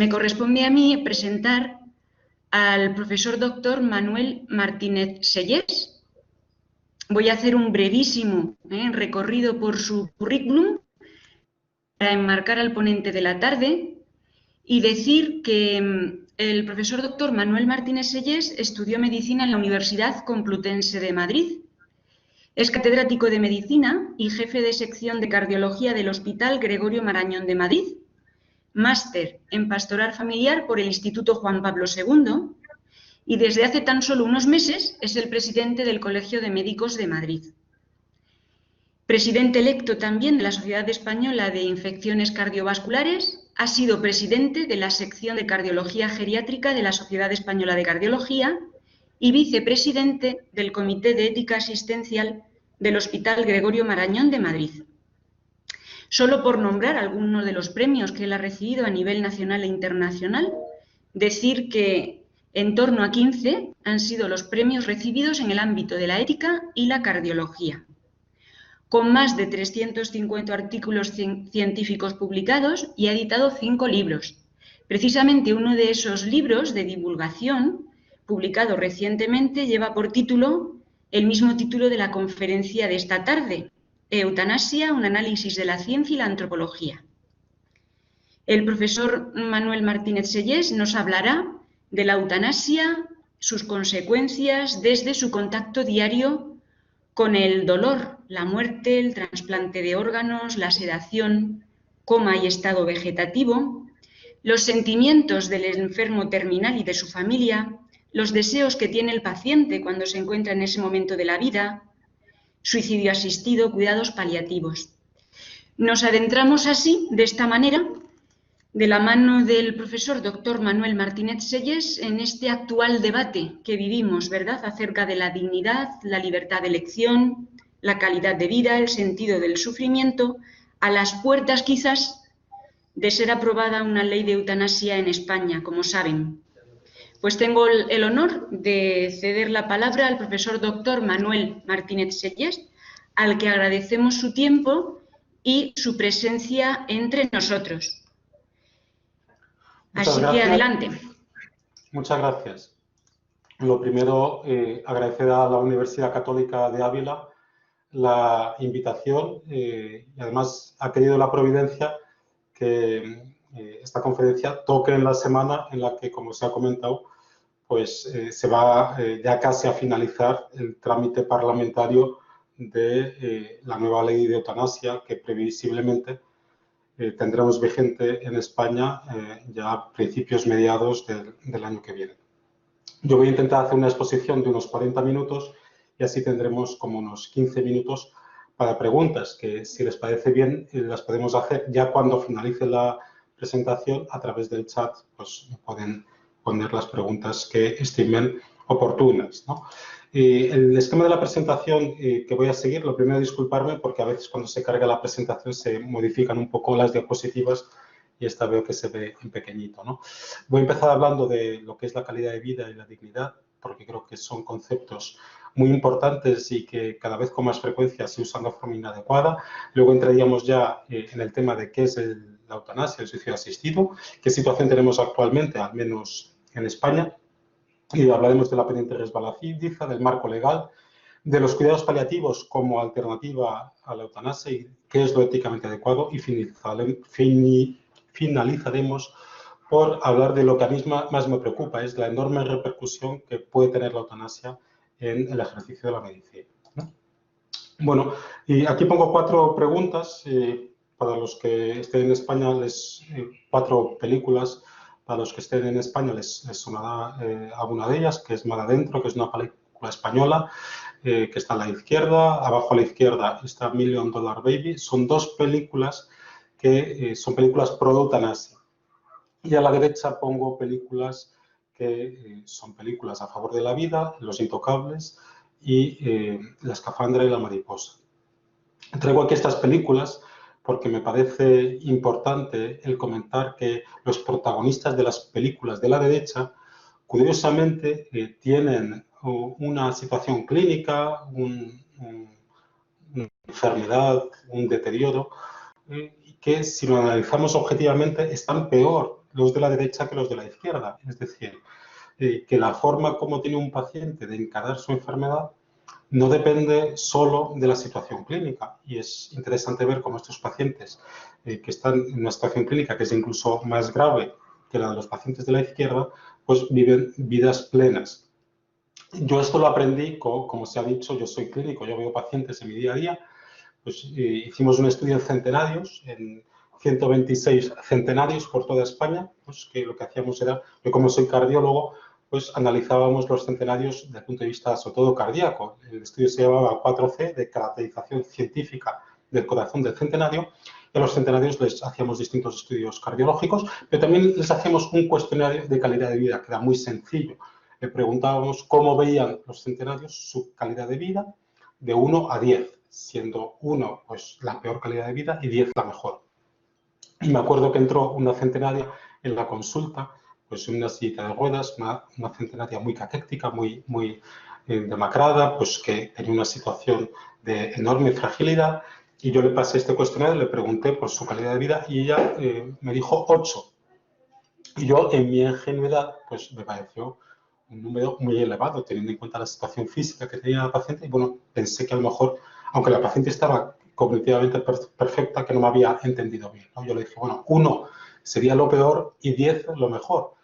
Me corresponde a mí presentar al profesor doctor Manuel Martínez Sellés. Voy a hacer un brevísimo recorrido por su currículum para enmarcar al ponente de la tarde y decir que el profesor doctor Manuel Martínez Sellés estudió medicina en la Universidad Complutense de Madrid. Es catedrático de medicina y jefe de sección de cardiología del Hospital Gregorio Marañón de Madrid, máster en pastoral familiar por el Instituto Juan Pablo II y desde hace tan solo unos meses es el presidente del Colegio de Médicos de Madrid. Presidente electo también de la Sociedad Española de Infecciones Cardiovasculares, ha sido presidente de la sección de cardiología geriátrica de la Sociedad Española de Cardiología y vicepresidente del Comité de Ética Asistencial del Hospital Gregorio Marañón de Madrid. Solo por nombrar algunos de los premios que él ha recibido a nivel nacional e internacional, decir que en torno a 15 han sido los premios recibidos en el ámbito de la ética y la cardiología. Con más de 350 artículos científicos publicados y ha editado 5 libros. Precisamente uno de esos libros de divulgación, publicado recientemente, lleva por título el mismo título de la conferencia de esta tarde: Eutanasia, un análisis de la ciencia y la antropología. El profesor Manuel Martínez Sellés nos hablará de la eutanasia, sus consecuencias desde su contacto diario con el dolor, la muerte, el trasplante de órganos, la sedación, coma y estado vegetativo, los sentimientos del enfermo terminal y de su familia, los deseos que tiene el paciente cuando se encuentra en ese momento de la vida, suicidio asistido, cuidados paliativos. Nos adentramos así, de esta manera, de la mano del profesor doctor Manuel Martínez Sellés en este actual debate que vivimos, ¿verdad?, acerca de la dignidad, la libertad de elección, la calidad de vida, el sentido del sufrimiento, a las puertas quizás de ser aprobada una ley de eutanasia en España, como saben. Pues tengo el honor de ceder la palabra al profesor doctor Manuel Martínez Sellés, al que agradecemos su tiempo y su presencia entre nosotros. Así que adelante. Muchas gracias. Lo primero, agradecer a la Universidad Católica de Ávila la invitación y además ha querido la providencia que esta conferencia toque en la semana en la que, como se ha comentado, pues se va ya casi a finalizar el trámite parlamentario de la nueva ley de eutanasia que previsiblemente tendremos vigente en España ya a principios mediados del año que viene. Yo voy a intentar hacer una exposición de unos 40 minutos y así tendremos como unos 15 minutos para preguntas que, si les parece bien, las podemos hacer ya cuando finalice la presentación. A través del chat pues pueden poner las preguntas que estimen oportunas, ¿no? El esquema de la presentación que voy a seguir, lo primero disculparme porque a veces cuando se carga la presentación se modifican un poco las diapositivas y esta veo que se ve en pequeñito, ¿no? Voy a empezar hablando de lo que es la calidad de vida y la dignidad, porque creo que son conceptos muy importantes y que cada vez con más frecuencia se usan de forma inadecuada. Luego entraríamos ya en el tema de qué es la eutanasia, el suicidio asistido, qué situación tenemos actualmente, al menos en España. Y hablaremos de la pendiente resbaladiza, del marco legal, de los cuidados paliativos como alternativa a la eutanasia y qué es lo éticamente adecuado, y finalizaremos por hablar de lo que a mí más me preocupa, es la enorme repercusión que puede tener la eutanasia en el ejercicio de la medicina, ¿no? Bueno, y aquí pongo 4 preguntas para los que estén en España, 4 películas. Para los que estén en España les sonará alguna de ellas, que es Mar Adentro, que es una película española que está a la izquierda. Abajo a la izquierda está $1 Million Baby. Son 2 películas que son películas pro eutanasia. Y a la derecha pongo películas que son películas a favor de la vida, Los Intocables y La Escafandra y la Mariposa. Traigo aquí estas películas porque me parece importante el comentar que los protagonistas de las películas de la derecha, curiosamente, tienen una situación clínica, una enfermedad, un deterioro, que si lo analizamos objetivamente están peor los de la derecha que los de la izquierda. Es decir, que la forma como tiene un paciente de encarar su enfermedad no depende solo de la situación clínica. Y es interesante ver cómo estos pacientes que están en una situación clínica que es incluso más grave que la de los pacientes de la izquierda, pues viven vidas plenas. Yo esto lo aprendí, como se ha dicho, yo soy clínico, yo veo pacientes en mi día a día, pues hicimos un estudio en centenarios, en 126 centenarios por toda España, pues que lo que hacíamos era, yo como soy cardiólogo, pues analizábamos los centenarios desde el punto de vista sobre todo cardíaco. El estudio se llamaba 4C, de caracterización científica del corazón del centenario, y a los centenarios les hacíamos distintos estudios cardiológicos, pero también les hacíamos un cuestionario de calidad de vida, que era muy sencillo. Le preguntábamos cómo veían los centenarios su calidad de vida de 1 a 10, siendo 1 pues, la peor calidad de vida y 10 la mejor. Y me acuerdo que entró una centenaria en la consulta, pues en una silla de ruedas, una centenaria muy caquéctica, muy demacrada, pues que tenía una situación de enorme fragilidad. Y yo le pasé este cuestionario, le pregunté por su calidad de vida y ella me dijo 8. Y yo, en mi ingenuidad, pues me pareció un número muy elevado, teniendo en cuenta la situación física que tenía la paciente. Y bueno, pensé que a lo mejor, aunque la paciente estaba cognitivamente perfecta, que no me había entendido bien, ¿no? Yo le dije, bueno, 1 sería lo peor y 10 lo mejor.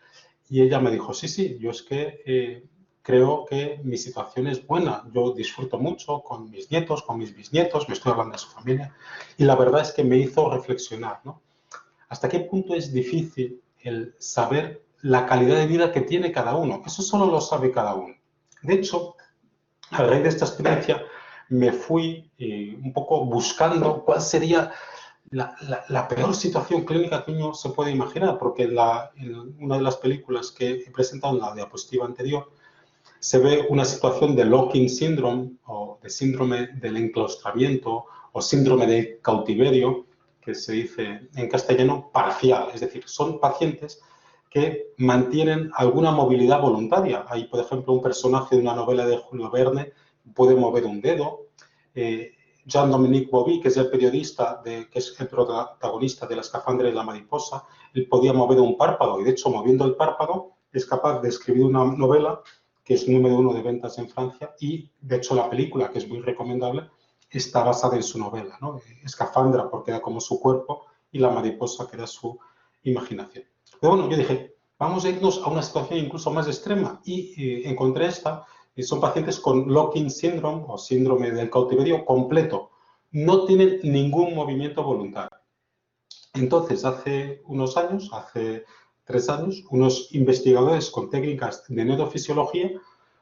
Y ella me dijo, sí, yo es que creo que mi situación es buena. Yo disfruto mucho con mis nietos, con mis bisnietos, me estoy hablando de su familia. Y la verdad es que me hizo reflexionar, ¿no? ¿Hasta qué punto es difícil el saber la calidad de vida que tiene cada uno? Eso solo lo sabe cada uno. De hecho, a raíz de esta experiencia, me fui un poco buscando cuál sería la peor situación clínica que uno se puede imaginar, porque en una de las películas que he presentado en la diapositiva anterior, se ve una situación de lock-in syndrome o de síndrome del enclaustramiento o síndrome del cautiverio, que se dice en castellano parcial, es decir, son pacientes que mantienen alguna movilidad voluntaria. Hay, por ejemplo, un personaje de una novela de Julio Verne puede mover un dedo. Jean-Dominique Bauby, que es el periodista, que es el protagonista de La escafandra y la mariposa, él podía mover un párpado y, de hecho, moviendo el párpado, es capaz de escribir una novela que es número 1 de ventas en Francia y, de hecho, la película, que es muy recomendable, está basada en su novela, ¿no? Escafandra, porque era como su cuerpo, y la mariposa, que era su imaginación. Pero bueno, yo dije, vamos a irnos a una situación incluso más extrema y encontré esta. Son pacientes con lock-in syndrome o síndrome del cautiverio completo. No tienen ningún movimiento voluntario. Entonces, hace unos años, hace 3 años, unos investigadores con técnicas de neurofisiología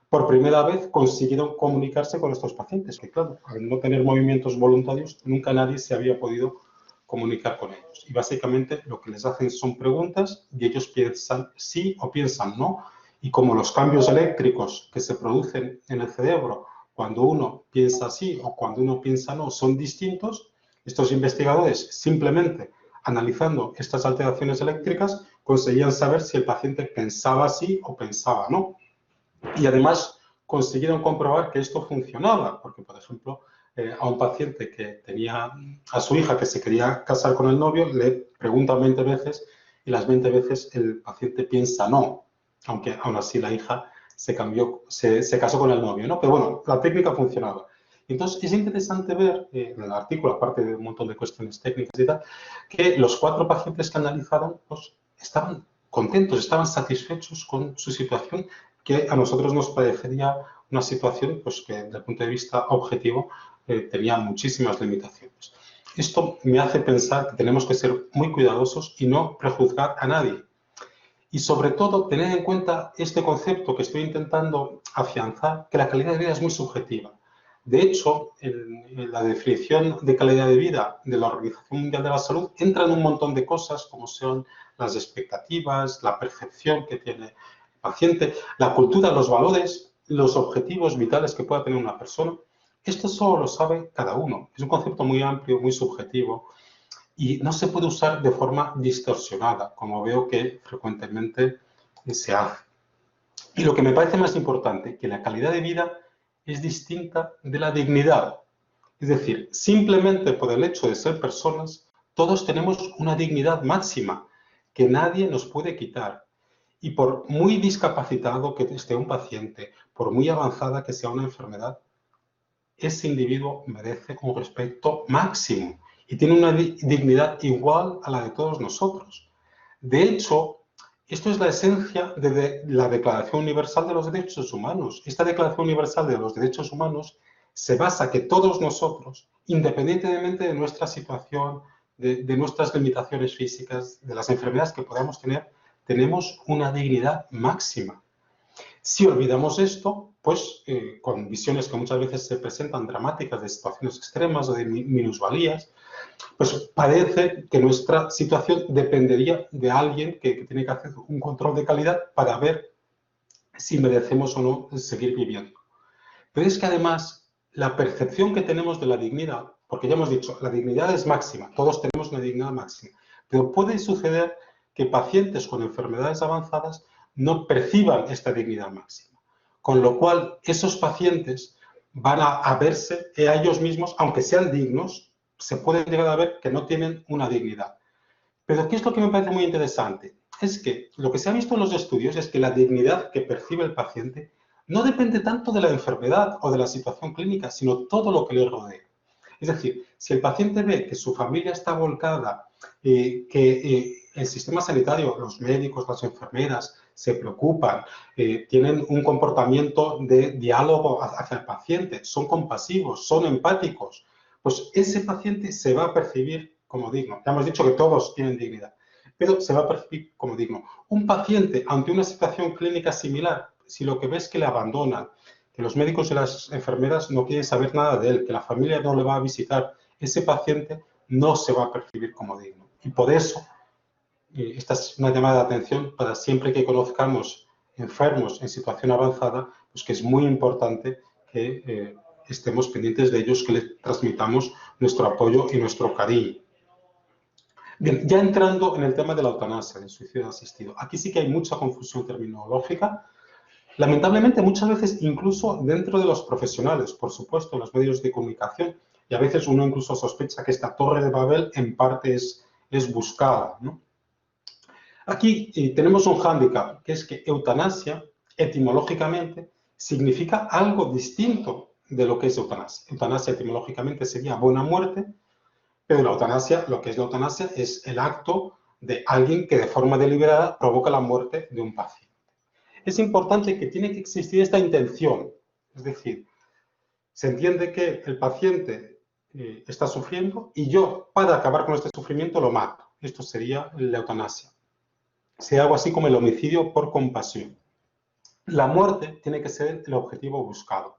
por primera vez consiguieron comunicarse con estos pacientes, que claro, al no tener movimientos voluntarios, nunca nadie se había podido comunicar con ellos. Y básicamente lo que les hacen son preguntas y ellos piensan sí o piensan no. Y como los cambios eléctricos que se producen en el cerebro cuando uno piensa sí o cuando uno piensa no son distintos, estos investigadores simplemente analizando estas alteraciones eléctricas conseguían saber si el paciente pensaba sí o pensaba no. Y además consiguieron comprobar que esto funcionaba, porque, por ejemplo, a un paciente que tenía a su hija que se quería casar con el novio, le preguntan 20 veces y las 20 veces el paciente piensa no, aunque aún así la hija se casó con el novio, ¿no? Pero bueno, la técnica funcionaba. Entonces, es interesante ver en el artículo, aparte de un montón de cuestiones técnicas y tal, que los 4 pacientes que analizaron pues, estaban contentos, estaban satisfechos con su situación, que a nosotros nos parecería una situación pues, que desde el punto de vista objetivo tenía muchísimas limitaciones. Esto me hace pensar que tenemos que ser muy cuidadosos y no prejuzgar a nadie. Y sobre todo tener en cuenta este concepto que estoy intentando afianzar, que la calidad de vida es muy subjetiva. De hecho, en la definición de calidad de vida de la Organización Mundial de la Salud entran un montón de cosas como son las expectativas, la percepción que tiene el paciente, la cultura, los valores, los objetivos vitales que pueda tener una persona. Esto solo lo sabe cada uno. Es un concepto muy amplio, muy subjetivo y no se puede usar de forma distorsionada, como veo que frecuentemente se hace. Y lo que me parece más importante, que la calidad de vida es distinta de la dignidad. Es decir, simplemente por el hecho de ser personas, todos tenemos una dignidad máxima, que nadie nos puede quitar. Y por muy discapacitado que esté un paciente, por muy avanzada que sea una enfermedad, ese individuo merece un respeto máximo y tiene una dignidad igual a la de todos nosotros. De hecho, esto es la esencia de la Declaración Universal de los Derechos Humanos. Esta Declaración Universal de los Derechos Humanos se basa en que todos nosotros, independientemente de nuestra situación, de nuestras limitaciones físicas, de las enfermedades que podamos tener, tenemos una dignidad máxima. Si olvidamos esto, pues con visiones que muchas veces se presentan dramáticas de situaciones extremas o de minusvalías, pues parece que nuestra situación dependería de alguien que tiene que hacer un control de calidad para ver si merecemos o no seguir viviendo. Pero es que además la percepción que tenemos de la dignidad, porque ya hemos dicho, la dignidad es máxima, todos tenemos una dignidad máxima, pero puede suceder que pacientes con enfermedades avanzadas no perciban esta dignidad máxima. Con lo cual, esos pacientes van a verse a ellos mismos, aunque sean dignos, se pueden llegar a ver que no tienen una dignidad. Pero ¿qué es lo que me parece muy interesante? Es que lo que se ha visto en los estudios es que la dignidad que percibe el paciente no depende tanto de la enfermedad o de la situación clínica, sino todo lo que le rodea. Es decir, si el paciente ve que su familia está volcada, que el sistema sanitario, los médicos, las enfermeras, se preocupan, tienen un comportamiento de diálogo hacia el paciente, son compasivos, son empáticos, pues ese paciente se va a percibir como digno. Ya hemos dicho que todos tienen dignidad, pero se va a percibir como digno. Un paciente ante una situación clínica similar, si lo que ves es que le abandonan, que los médicos y las enfermeras no quieren saber nada de él, que la familia no le va a visitar, ese paciente no se va a percibir como digno. Y por eso, esta es una llamada de atención para siempre que conozcamos enfermos en situación avanzada, pues que es muy importante que estemos pendientes de ellos, que les transmitamos nuestro apoyo y nuestro cariño. Bien, ya entrando en el tema de la eutanasia, del suicidio asistido, aquí sí que hay mucha confusión terminológica. Lamentablemente, muchas veces, incluso dentro de los profesionales, por supuesto, en los medios de comunicación, y a veces uno incluso sospecha que esta torre de Babel en parte es buscada, ¿no? Aquí tenemos un hándicap, que es que eutanasia, etimológicamente, significa algo distinto de lo que es eutanasia. Eutanasia etimológicamente sería buena muerte, pero la eutanasia, lo que es la eutanasia, es el acto de alguien que de forma deliberada provoca la muerte de un paciente. Es importante que tiene que existir esta intención, es decir, se entiende que el paciente está sufriendo y yo, para acabar con este sufrimiento, lo mato. Esto sería la eutanasia. Sería algo así como el homicidio por compasión. La muerte tiene que ser el objetivo buscado.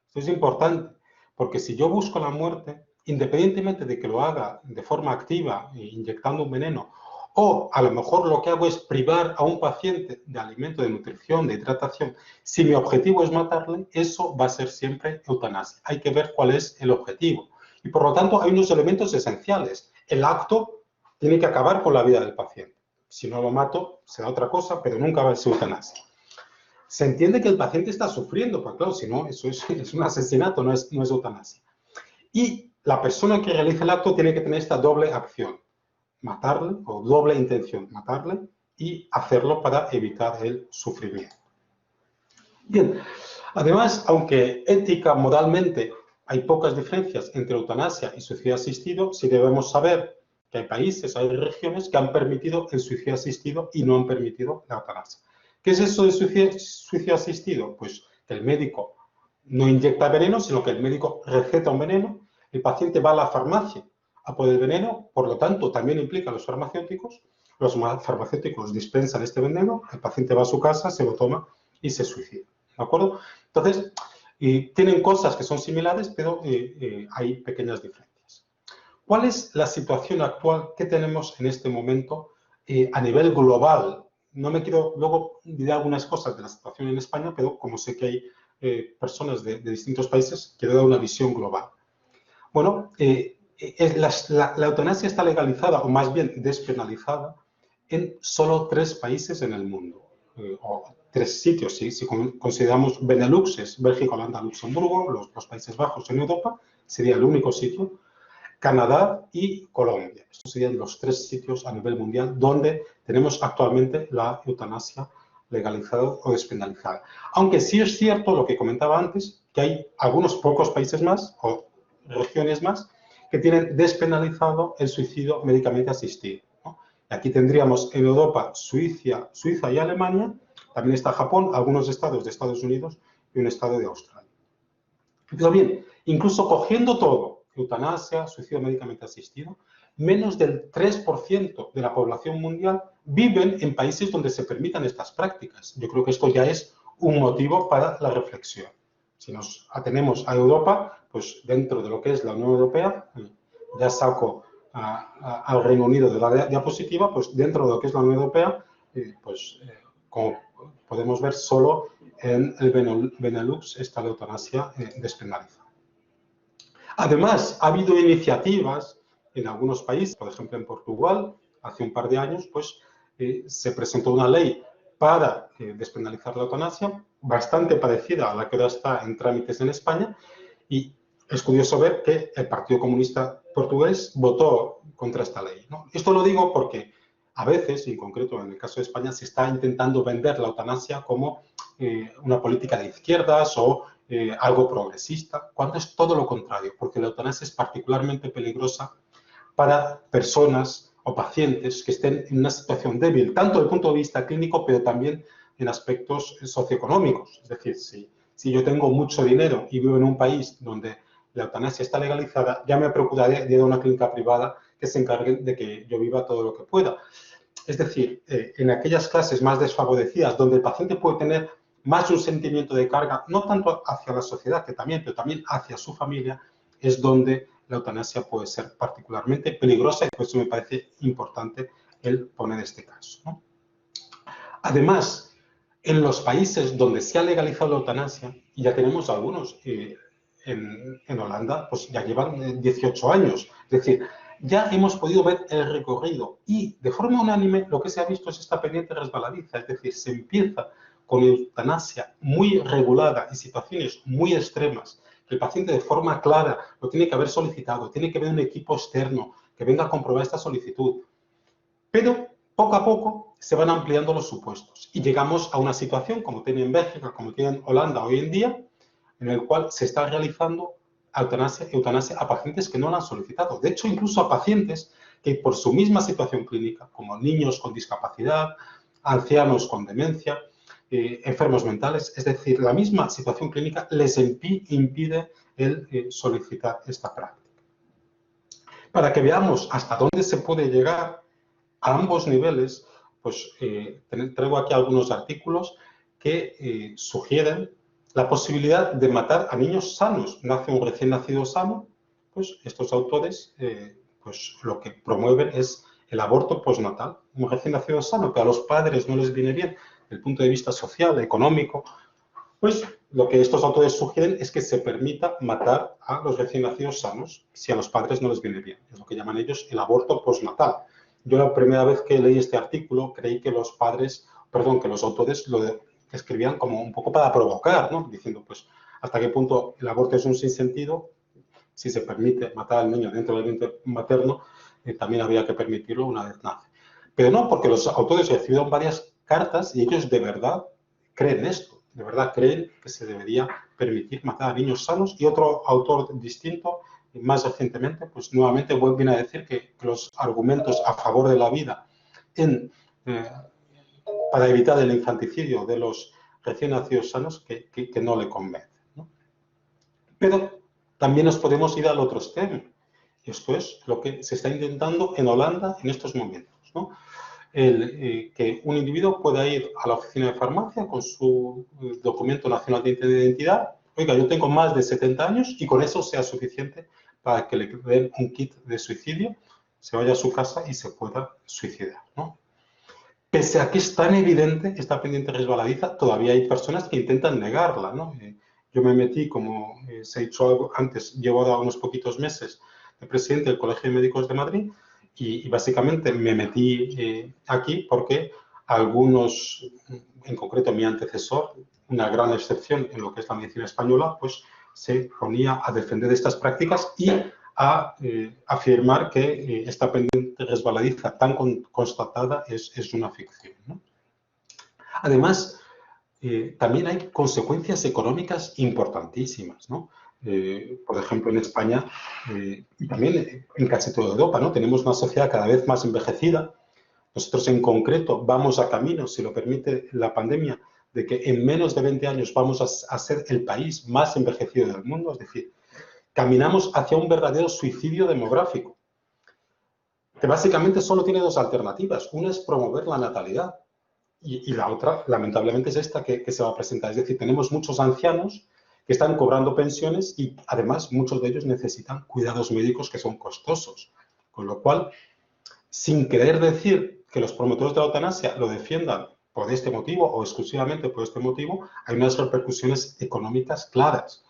Esto es importante, porque si yo busco la muerte, independientemente de que lo haga de forma activa, inyectando un veneno, o a lo mejor lo que hago es privar a un paciente de alimento, de nutrición, de hidratación, si mi objetivo es matarle, eso va a ser siempre eutanasia. Hay que ver cuál es el objetivo. Y por lo tanto hay unos elementos esenciales. El acto tiene que acabar con la vida del paciente. Si no lo mato, será otra cosa, pero nunca va a ser eutanasia. Se entiende que el paciente está sufriendo, pues claro, si no, eso es un asesinato, no es eutanasia. Y la persona que realiza el acto tiene que tener esta doble acción, matarle, o doble intención, matarle y hacerlo para evitar el sufrimiento. Bien, además, aunque ética, moralmente, hay pocas diferencias entre eutanasia y suicidio asistido, sí debemos saber que hay países, hay regiones que han permitido el suicidio asistido y no han permitido la eutanasia. ¿Qué es eso de suicidio asistido? Pues que el médico no inyecta veneno, sino que el médico receta un veneno, el paciente va a la farmacia a por el veneno, por lo tanto, también implica a los farmacéuticos dispensan este veneno, el paciente va a su casa, se lo toma y se suicida. ¿De acuerdo? Entonces, tienen cosas que son similares, pero hay pequeñas diferencias. ¿Cuál es la situación actual que tenemos en este momento a nivel global? No me quiero luego diré algunas cosas de la situación en España, pero como sé que hay personas de distintos países, quiero dar una visión global. Bueno, la eutanasia está legalizada, o más bien despenalizada, en solo 3 países en el mundo, o 3 sitios, si consideramos Benelux, es Bélgica, Holanda, Luxemburgo, los Países Bajos en Europa, sería el único sitio. Canadá y Colombia. Estos serían los 3 sitios a nivel mundial donde tenemos actualmente la eutanasia legalizada o despenalizada. Aunque sí es cierto lo que comentaba antes, que hay algunos pocos países más o regiones más que tienen despenalizado el suicidio médicamente asistido, ¿no? Aquí tendríamos en Europa Suiza y Alemania, también está Japón, algunos estados de Estados Unidos y un estado de Australia. Pero bien, incluso cogiendo todo, eutanasia, suicidio médicamente asistido, menos del 3% de la población mundial viven en países donde se permitan estas prácticas. Yo creo que esto ya es un motivo para la reflexión. Si nos atenemos a Europa, pues dentro de lo que es la Unión Europea, ya saco al Reino Unido de la diapositiva, pues dentro de lo que es la Unión Europea, como podemos ver, solo en el Benelux está la eutanasia despenalizada. Además, ha habido iniciativas en algunos países, por ejemplo en Portugal, hace un par de años, pues se presentó una ley para despenalizar la eutanasia, bastante parecida a la que ahora está en trámites en España, y es curioso ver que el Partido Comunista Portugués votó contra esta ley, ¿no? Esto lo digo porque a veces, y en concreto en el caso de España, se está intentando vender la eutanasia como una política de izquierdas o algo progresista, cuando es todo lo contrario, porque la eutanasia es particularmente peligrosa para personas o pacientes que estén en una situación débil, tanto desde el punto de vista clínico, pero también en aspectos socioeconómicos. Es decir, si yo tengo mucho dinero y vivo en un país donde la eutanasia está legalizada, ya me procuraré de ir a una clínica privada que se encargue de que yo viva todo lo que pueda. Es decir, en aquellas clases más desfavorecidas, donde el paciente puede tener más de un sentimiento de carga, no tanto hacia la sociedad, que también, pero también hacia su familia, es donde la eutanasia puede ser particularmente peligrosa y por eso me parece importante el poner este caso, ¿no? Además, en los países donde se ha legalizado la eutanasia, y ya tenemos algunos, en Holanda, pues ya llevan 18 años, es decir, ya hemos podido ver el recorrido y de forma unánime lo que se ha visto es esta pendiente resbaladiza, es decir, se empieza con eutanasia muy regulada y situaciones muy extremas, que el paciente de forma clara lo tiene que haber solicitado, tiene que haber un equipo externo que venga a comprobar esta solicitud. Pero poco a poco se van ampliando los supuestos y llegamos a una situación como tiene en Bélgica, como tiene en Holanda hoy en día, en el cual se está realizando eutanasia a pacientes que no la han solicitado. De hecho, incluso a pacientes que por su misma situación clínica, como niños con discapacidad, ancianos con demencia, enfermos mentales, es decir, la misma situación clínica les impide el solicitar esta práctica. Para que veamos hasta dónde se puede llegar a ambos niveles, pues traigo aquí algunos artículos que sugieren la posibilidad de matar a niños sanos. Nace un recién nacido sano, pues estos autores pues lo que promueven es el aborto postnatal. Un recién nacido sano que a los padres no les viene bien desde el punto de vista social, económico, pues lo que estos autores sugieren es que se permita matar a los recién nacidos sanos si a los padres no les viene bien. Es lo que llaman ellos el aborto postnatal. Yo la primera vez que leí este artículo creí que los autores lo escribían como un poco para provocar, ¿no? Diciendo, pues, hasta qué punto el aborto es un sinsentido, si se permite matar al niño dentro del vientre materno, también habría que permitirlo una vez nace. Pero no, porque los autores recibieron varias cartas y ellos de verdad creen esto, de verdad creen que se debería permitir matar a niños sanos. Y otro autor distinto, más recientemente, pues nuevamente viene a decir que los argumentos a favor de la vida para evitar el infanticidio de los recién nacidos sanos que no le convencen, ¿no? Pero también nos podemos ir al otro extremo. Esto es lo que se está intentando en Holanda en estos momentos, ¿no? Que un individuo pueda ir a la oficina de farmacia con su documento nacional de identidad. Oiga, yo tengo más de 70 años y con eso sea suficiente para que le den un kit de suicidio, se vaya a su casa y se pueda suicidar, ¿no? Pese a que es tan evidente esta pendiente resbaladiza, todavía hay personas que intentan negarla, ¿no? Yo me metí, como se ha dicho antes, llevo ahora unos poquitos meses de presidente del Colegio de Médicos de Madrid y básicamente me metí aquí porque algunos, en concreto mi antecesor, una gran excepción en lo que es la medicina española, pues se ponía a defender estas prácticas y a afirmar que esta pendiente resbaladiza tan constatada es una ficción, ¿no? Además, también hay consecuencias económicas importantísimas, ¿no? Por ejemplo, en España y también en casi toda Europa, ¿no? Tenemos una sociedad cada vez más envejecida. Nosotros en concreto vamos a camino, si lo permite la pandemia, de que en menos de 20 años vamos a ser el país más envejecido del mundo, es decir, caminamos hacia un verdadero suicidio demográfico, que básicamente solo tiene dos alternativas. Una es promover la natalidad y la otra, lamentablemente, es esta que se va a presentar. Es decir, tenemos muchos ancianos que están cobrando pensiones y, además, muchos de ellos necesitan cuidados médicos que son costosos. Con lo cual, sin querer decir que los promotores de la eutanasia lo defiendan por este motivo o exclusivamente por este motivo, hay unas repercusiones económicas claras.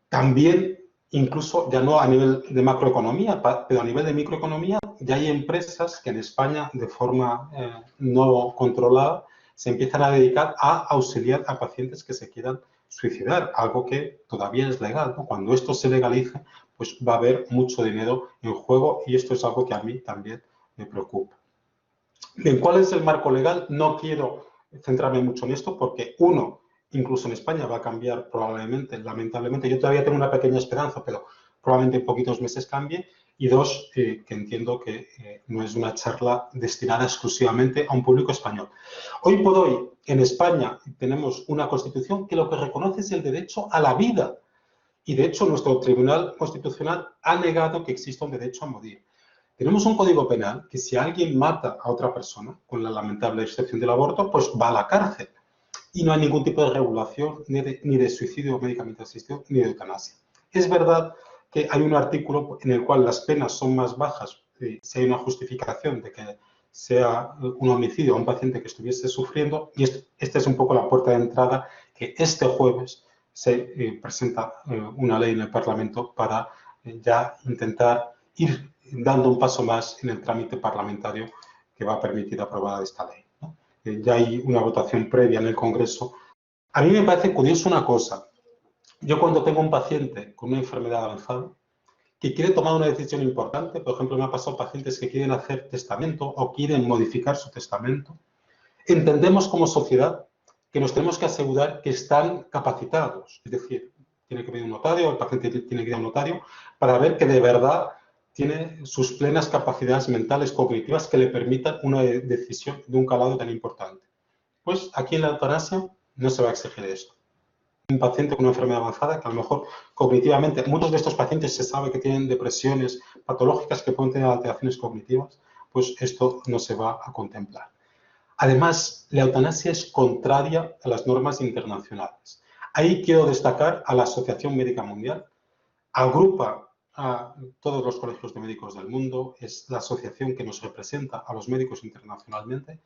También, incluso ya no a nivel de macroeconomía, pero a nivel de microeconomía, ya hay empresas que en España, de forma no controlada, se empiezan a dedicar a auxiliar a pacientes que se quieran suicidar, algo que todavía es legal, ¿no? Cuando esto se legalice, pues va a haber mucho dinero en juego y esto es algo que a mí también me preocupa. Bien, ¿cuál es el marco legal? No quiero centrarme mucho en esto porque, uno, incluso en España va a cambiar probablemente, lamentablemente. Yo todavía tengo una pequeña esperanza, pero probablemente en poquitos meses cambie. Y dos, que entiendo que no es una charla destinada exclusivamente a un público español. Hoy por hoy, en España, tenemos una Constitución que lo que reconoce es el derecho a la vida. Y, de hecho, nuestro Tribunal Constitucional ha negado que exista un derecho a morir. Tenemos un Código Penal que si alguien mata a otra persona, con la lamentable excepción del aborto, pues va a la cárcel. Y no hay ningún tipo de regulación ni de suicidio médicamente asistido ni de eutanasia. Es verdad que hay un artículo en el cual las penas son más bajas si hay una justificación de que sea un homicidio a un paciente que estuviese sufriendo, y esta es un poco la puerta de entrada que este jueves se presenta una ley en el Parlamento para ya intentar ir dando un paso más en el trámite parlamentario que va a permitir aprobar esta ley, ¿no? Ya hay una votación previa en el Congreso. A mí me parece curioso una cosa. Yo cuando tengo un paciente con una enfermedad avanzada que quiere tomar una decisión importante, por ejemplo, me ha pasado pacientes que quieren hacer testamento o quieren modificar su testamento, entendemos como sociedad que nos tenemos que asegurar que están capacitados. Es decir, tiene que venir un notario, el paciente tiene que ir a un notario para ver que de verdad tiene sus plenas capacidades mentales, cognitivas, que le permitan una decisión de un calado tan importante. Pues aquí en la eutanasia no se va a exigir esto. Un paciente con una enfermedad avanzada que a lo mejor cognitivamente, muchos de estos pacientes se sabe que tienen depresiones patológicas que pueden tener alteraciones cognitivas, pues esto no se va a contemplar. Además, la eutanasia es contraria a las normas internacionales. Ahí quiero destacar a la Asociación Médica Mundial, agrupa a todos los colegios de médicos del mundo, es la asociación que nos representa a los médicos internacionalmente,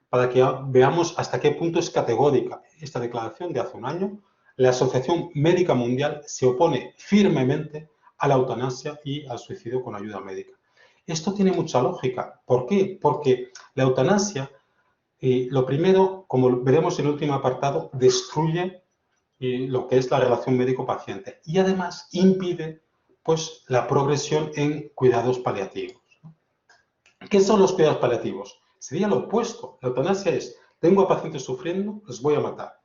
para que veamos hasta qué punto es categórica esta declaración de hace un año. La Asociación Médica Mundial se opone firmemente a la eutanasia y al suicidio con ayuda médica. Esto tiene mucha lógica. ¿Por qué? Porque la eutanasia, lo primero, como veremos en el último apartado, destruye lo que es la relación médico-paciente y además impide pues, la progresión en cuidados paliativos. ¿Qué son los cuidados paliativos? Sería lo opuesto. La eutanasia es, tengo a pacientes sufriendo, los voy a matar.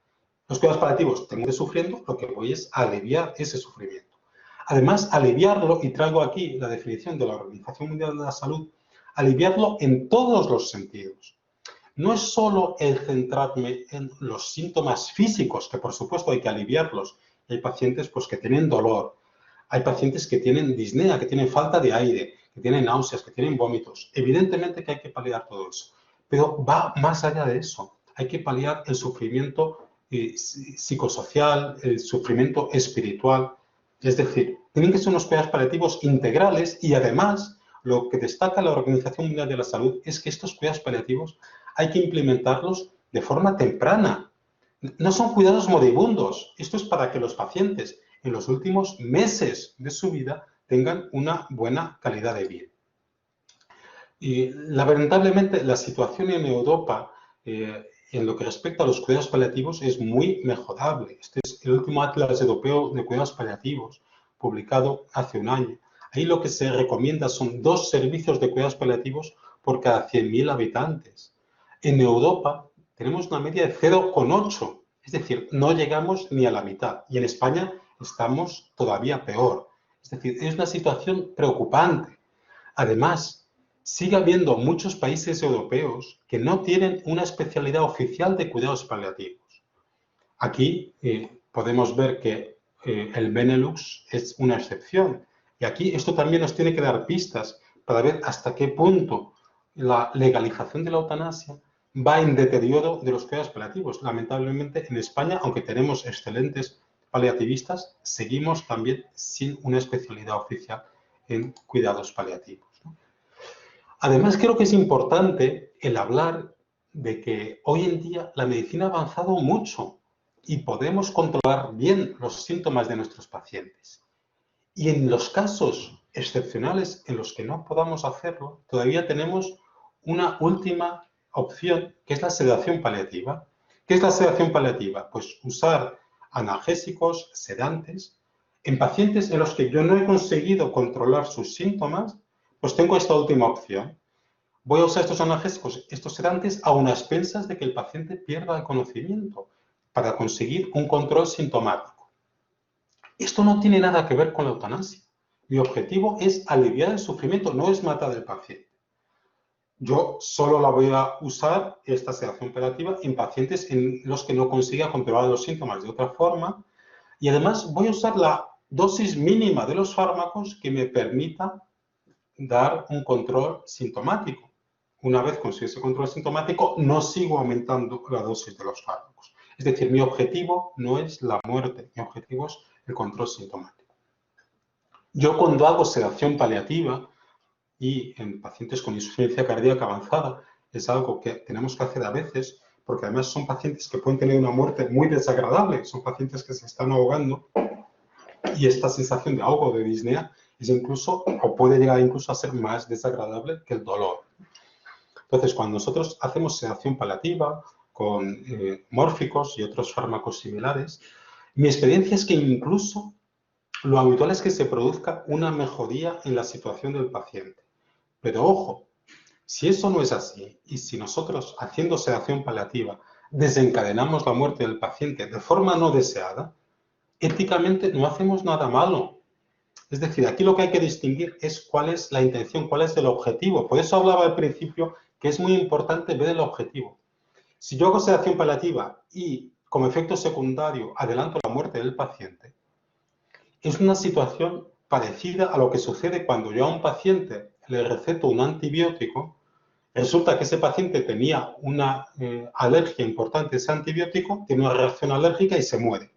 Los cuidados paliativos, tengo sufriendo, lo que voy es aliviar ese sufrimiento. Además, aliviarlo, y traigo aquí la definición de la Organización Mundial de la Salud, aliviarlo en todos los sentidos. No es solo el centrarme en los síntomas físicos, que por supuesto hay que aliviarlos. Hay pacientes pues, que tienen dolor, hay pacientes que tienen disnea, que tienen falta de aire, que tienen náuseas, que tienen vómitos. Evidentemente que hay que paliar todo eso, pero va más allá de eso. Hay que paliar el sufrimiento psicosocial, el sufrimiento espiritual. Es decir, tienen que ser unos cuidados paliativos integrales y además lo que destaca la Organización Mundial de la Salud es que estos cuidados paliativos hay que implementarlos de forma temprana. No son cuidados moribundos. Esto es para que los pacientes en los últimos meses de su vida tengan una buena calidad de vida. Y lamentablemente la situación en Europa en lo que respecta a los cuidados paliativos es muy mejorable. Este es el último Atlas Europeo de Cuidados Paliativos, publicado hace un año. Ahí lo que se recomienda son 2 servicios de cuidados paliativos por cada 100.000 habitantes. En Europa tenemos una media de 0,8, es decir, no llegamos ni a la mitad. Y en España estamos todavía peor. Es decir, es una situación preocupante. Además, sigue habiendo muchos países europeos que no tienen una especialidad oficial de cuidados paliativos. Aquí podemos ver que el Benelux es una excepción. Y aquí esto también nos tiene que dar pistas para ver hasta qué punto la legalización de la eutanasia va en deterioro de los cuidados paliativos. Lamentablemente, en España, aunque tenemos excelentes paliativistas, seguimos también sin una especialidad oficial en cuidados paliativos, ¿no? Además, creo que es importante el hablar de que hoy en día la medicina ha avanzado mucho y podemos controlar bien los síntomas de nuestros pacientes. Y en los casos excepcionales en los que no podamos hacerlo, todavía tenemos una última opción, que es la sedación paliativa. ¿Qué es la sedación paliativa? Pues usar analgésicos, sedantes. En pacientes en los que yo no he conseguido controlar sus síntomas, pues tengo esta última opción. Voy a usar estos analgésicos, estos sedantes, a unas expensas de que el paciente pierda el conocimiento para conseguir un control sintomático. Esto no tiene nada que ver con la eutanasia. Mi objetivo es aliviar el sufrimiento, no es matar al paciente. Yo solo la voy a usar, esta sedación paliativa, en pacientes en los que no consiga controlar los síntomas de otra forma, y además voy a usar la dosis mínima de los fármacos que me permita dar un control sintomático. Una vez consigo ese control sintomático, no sigo aumentando la dosis de los fármacos. Es decir, mi objetivo no es la muerte, mi objetivo es el control sintomático. Yo cuando hago sedación paliativa y en pacientes con insuficiencia cardíaca avanzada, es algo que tenemos que hacer a veces, porque además son pacientes que pueden tener una muerte muy desagradable, son pacientes que se están ahogando y esta sensación de ahogo, de disnea, es incluso, o puede llegar incluso a ser más desagradable que el dolor. Entonces, cuando nosotros hacemos sedación paliativa con mórficos y otros fármacos similares, mi experiencia es que incluso lo habitual es que se produzca una mejoría en la situación del paciente. Pero ojo, si eso no es así y si nosotros haciendo sedación paliativa desencadenamos la muerte del paciente de forma no deseada, éticamente no hacemos nada malo. Es decir, aquí lo que hay que distinguir es cuál es la intención, cuál es el objetivo. Por eso hablaba al principio que es muy importante ver el objetivo. Si yo hago sedación paliativa y como efecto secundario adelanto la muerte del paciente, es una situación parecida a lo que sucede cuando yo a un paciente le receto un antibiótico, resulta que ese paciente tenía una alergia importante a ese antibiótico, tiene una reacción alérgica y se muere.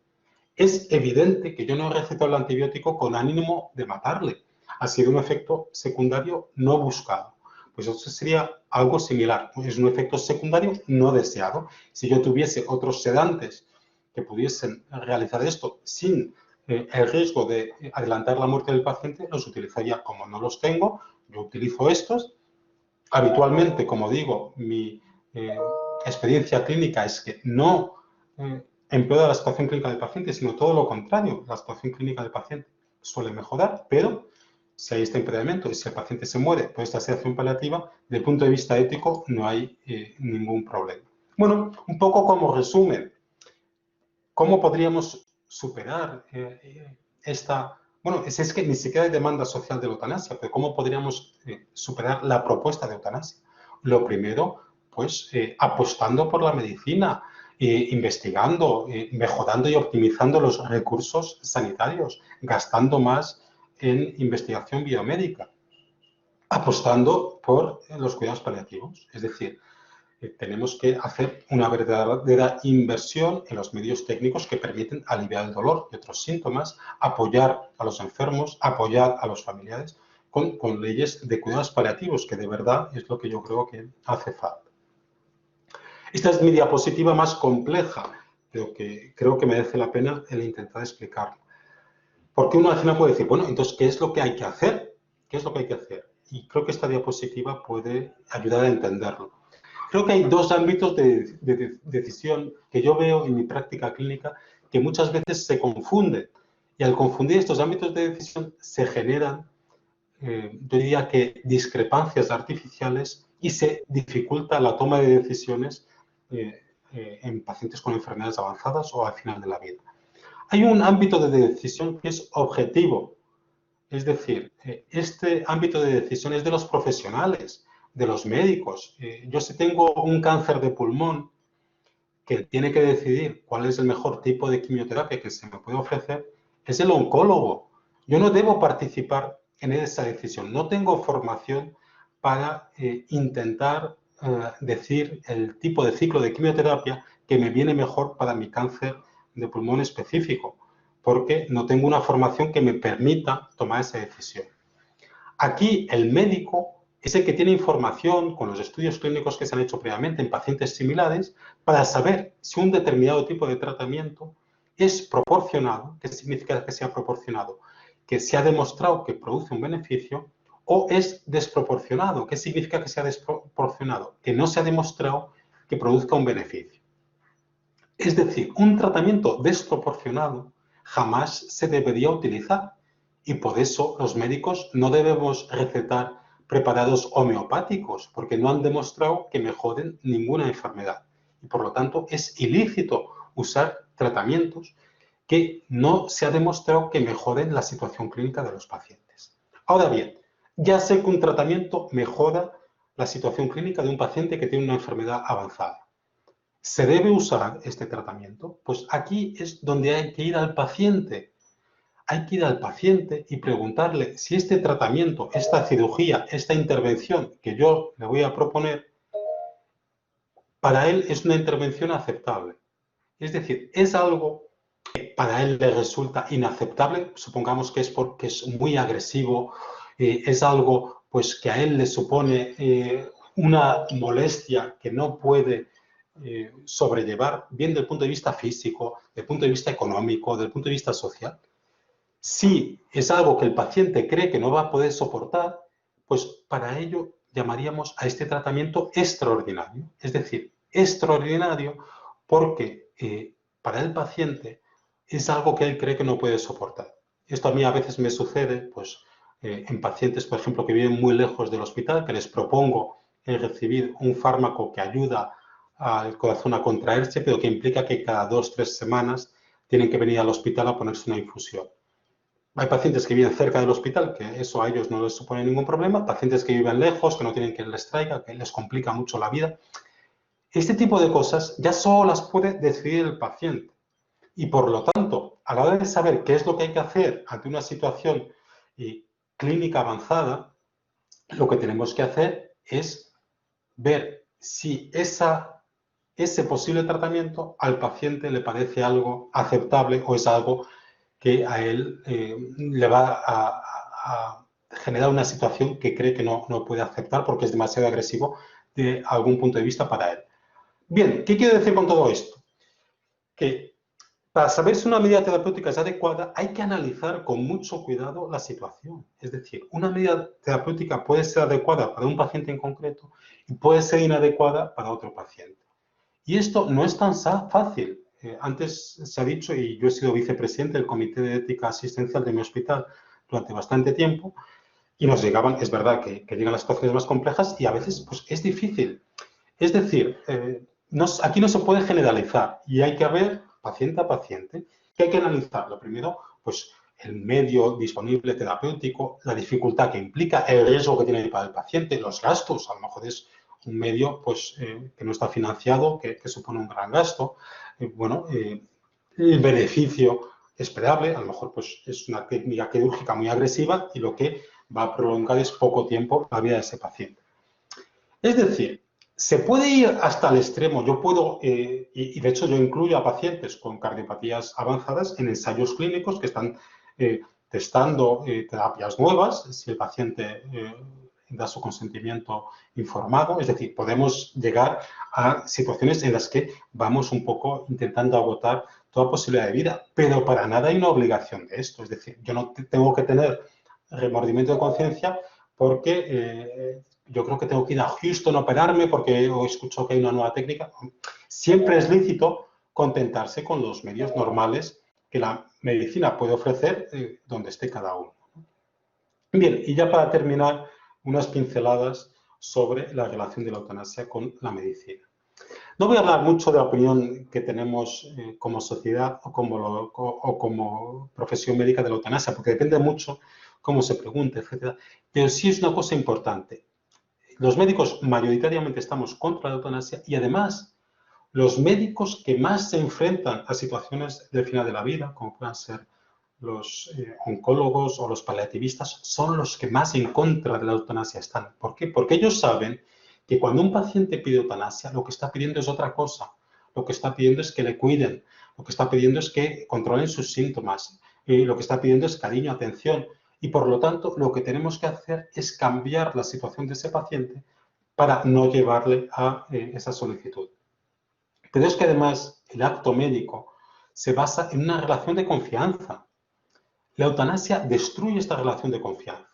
Es evidente que yo no he recetado el antibiótico con ánimo de matarle. Ha sido un efecto secundario no buscado. Pues eso sería algo similar. Es un efecto secundario no deseado. Si yo tuviese otros sedantes que pudiesen realizar esto sin el riesgo de adelantar la muerte del paciente, los utilizaría. Como no los tengo, yo utilizo estos. Habitualmente, como digo, mi experiencia clínica es que no empeora la situación clínica del paciente, sino todo lo contrario. La situación clínica del paciente suele mejorar, pero si hay este impedimento y si el paciente se muere por esta sedación paliativa, desde el punto de vista ético no hay ningún problema. Bueno, un poco como resumen, ¿cómo podríamos superar esta... Bueno, es que ni siquiera hay demanda social de la eutanasia, pero ¿cómo podríamos superar la propuesta de eutanasia? Lo primero, pues apostando por la medicina, investigando, mejorando y optimizando los recursos sanitarios, gastando más en investigación biomédica, apostando por los cuidados paliativos. Es decir, tenemos que hacer una verdadera inversión en los medios técnicos que permiten aliviar el dolor y otros síntomas, apoyar a los enfermos, apoyar a los familiares con leyes de cuidados paliativos, que de verdad es lo que yo creo que hace falta. Esta es mi diapositiva más compleja, pero que creo que merece la pena el intentar explicarlo. Porque uno al final puede decir, bueno, entonces, ¿qué es lo que hay que hacer? ¿Qué es lo que hay que hacer? Y creo que esta diapositiva puede ayudar a entenderlo. Creo que hay 2 ámbitos de decisión que yo veo en mi práctica clínica que muchas veces se confunden. Y al confundir estos ámbitos de decisión se generan yo diría que discrepancias artificiales y se dificulta la toma de decisiones en pacientes con enfermedades avanzadas o al final de la vida. Hay un ámbito de decisión que es objetivo, es decir, este ámbito de decisión es de los profesionales, de los médicos. Yo si tengo un cáncer de pulmón que tiene que decidir cuál es el mejor tipo de quimioterapia que se me puede ofrecer, es el oncólogo. Yo no debo participar en esa decisión. No tengo formación para intentar decir el tipo de ciclo de quimioterapia que me viene mejor para mi cáncer de pulmón específico, porque no tengo una formación que me permita tomar esa decisión. Aquí el médico es el que tiene información con los estudios clínicos que se han hecho previamente en pacientes similares para saber si un determinado tipo de tratamiento es proporcionado. ¿Qué significa que sea proporcionado? Que se ha demostrado que produce un beneficio, o es desproporcionado. ¿Qué significa que sea desproporcionado? Que no se ha demostrado que produzca un beneficio. Es decir, un tratamiento desproporcionado jamás se debería utilizar. Y por eso los médicos no debemos recetar preparados homeopáticos, porque no han demostrado que mejoren ninguna enfermedad. Y por lo tanto es ilícito usar tratamientos que no se ha demostrado que mejoren la situación clínica de los pacientes. Ahora bien, ya sé que un tratamiento mejora la situación clínica de un paciente que tiene una enfermedad avanzada. ¿Se debe usar este tratamiento? Pues aquí es donde hay que ir al paciente. Hay que ir al paciente y preguntarle si este tratamiento, esta cirugía, esta intervención que yo le voy a proponer, para él es una intervención aceptable. Es decir, es algo que para él le resulta inaceptable, supongamos que es porque es muy agresivo, es algo pues, que a él le supone una molestia que no puede sobrellevar, bien desde el punto de vista físico, desde el punto de vista económico, desde el punto de vista social. Si es algo que el paciente cree que no va a poder soportar, pues para ello llamaríamos a este tratamiento extraordinario. Es decir, extraordinario porque para el paciente es algo que él cree que no puede soportar. Esto a mí a veces me sucede pues, en pacientes, por ejemplo, que viven muy lejos del hospital, que les propongo recibir un fármaco que ayuda al corazón a contraerse, pero que implica que cada 2 o 3 semanas tienen que venir al hospital a ponerse una infusión. Hay pacientes que viven cerca del hospital, que eso a ellos no les supone ningún problema, pacientes que viven lejos, que no tienen quien les traiga, que les complica mucho la vida. Este tipo de cosas ya solo las puede decidir el paciente. Y por lo tanto, a la hora de saber qué es lo que hay que hacer ante una situación clínica avanzada, lo que tenemos que hacer es ver si ese posible tratamiento al paciente le parece algo aceptable o es algo que a él le va a generar una situación que cree que no puede aceptar porque es demasiado agresivo de algún punto de vista para él. Bien, ¿qué quiero decir con todo esto? Que para saber si una medida terapéutica es adecuada, hay que analizar con mucho cuidado la situación. Es decir, una medida terapéutica puede ser adecuada para un paciente en concreto y puede ser inadecuada para otro paciente. Y esto no es tan fácil. Antes se ha dicho, y yo he sido vicepresidente del Comité de Ética Asistencial de mi hospital durante bastante tiempo, y nos llegaban, es verdad que llegan las situaciones más complejas y a veces pues, es difícil. Es decir, aquí no se puede generalizar y hay que ver paciente a paciente, que hay que analizar. Lo primero, pues el medio disponible terapéutico, la dificultad que implica, el riesgo que tiene para el paciente, los gastos, a lo mejor es un medio pues, que no está financiado, que supone un gran gasto. El beneficio esperable, a lo mejor pues, es una técnica quirúrgica muy agresiva y lo que va a prolongar es poco tiempo la vida de ese paciente. Es decir, se puede ir hasta el extremo. Yo puedo, y de hecho yo incluyo a pacientes con cardiopatías avanzadas en ensayos clínicos que están testando terapias nuevas, si el paciente da su consentimiento informado. Es decir, podemos llegar a situaciones en las que vamos un poco intentando agotar toda posibilidad de vida, pero para nada hay una obligación de esto. Es decir, yo no tengo que tener remordimiento de conciencia porque yo creo que tengo que ir a Houston a operarme porque he escuchado que hay una nueva técnica. Siempre es lícito contentarse con los medios normales que la medicina puede ofrecer donde esté cada uno. Bien, y ya para terminar, unas pinceladas sobre la relación de la eutanasia con la medicina. No voy a hablar mucho de la opinión que tenemos como sociedad o como profesión médica de la eutanasia, porque depende mucho cómo se pregunte, etc. Pero sí es una cosa importante. Los médicos mayoritariamente estamos contra la eutanasia y además los médicos que más se enfrentan a situaciones del final de la vida, como puedan ser los oncólogos o los paliativistas, son los que más en contra de la eutanasia están. ¿Por qué? Porque ellos saben que cuando un paciente pide eutanasia, lo que está pidiendo es otra cosa. Lo que está pidiendo es que le cuiden, lo que está pidiendo es que controlen sus síntomas, lo que está pidiendo es cariño, atención. Y por lo tanto, lo que tenemos que hacer es cambiar la situación de ese paciente para no llevarle a esa solicitud. Pero es que además el acto médico se basa en una relación de confianza. La eutanasia destruye esta relación de confianza.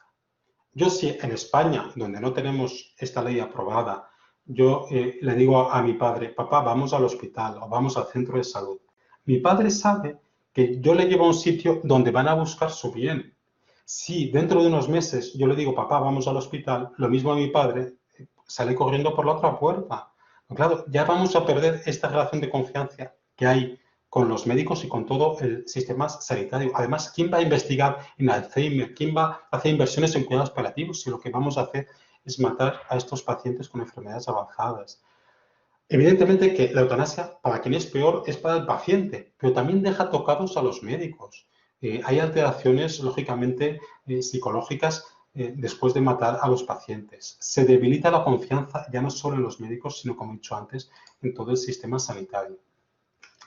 Yo si en España, donde no tenemos esta ley aprobada, yo le digo a mi padre, papá, vamos al hospital o vamos al centro de salud. Mi padre sabe que yo le llevo a un sitio donde van a buscar su bien. Si dentro de unos meses yo le digo, papá, vamos al hospital, lo mismo a mi padre sale corriendo por la otra puerta. Claro, ya vamos a perder esta relación de confianza que hay con los médicos y con todo el sistema sanitario. Además, ¿quién va a investigar en Alzheimer? ¿Quién va a hacer inversiones en cuidados paliativos si lo que vamos a hacer es matar a estos pacientes con enfermedades avanzadas? Evidentemente que la eutanasia, para quien es peor, es para el paciente, pero también deja tocados a los médicos. Hay alteraciones, lógicamente, psicológicas después de matar a los pacientes. Se debilita la confianza ya no solo en los médicos, sino, como he dicho antes, en todo el sistema sanitario.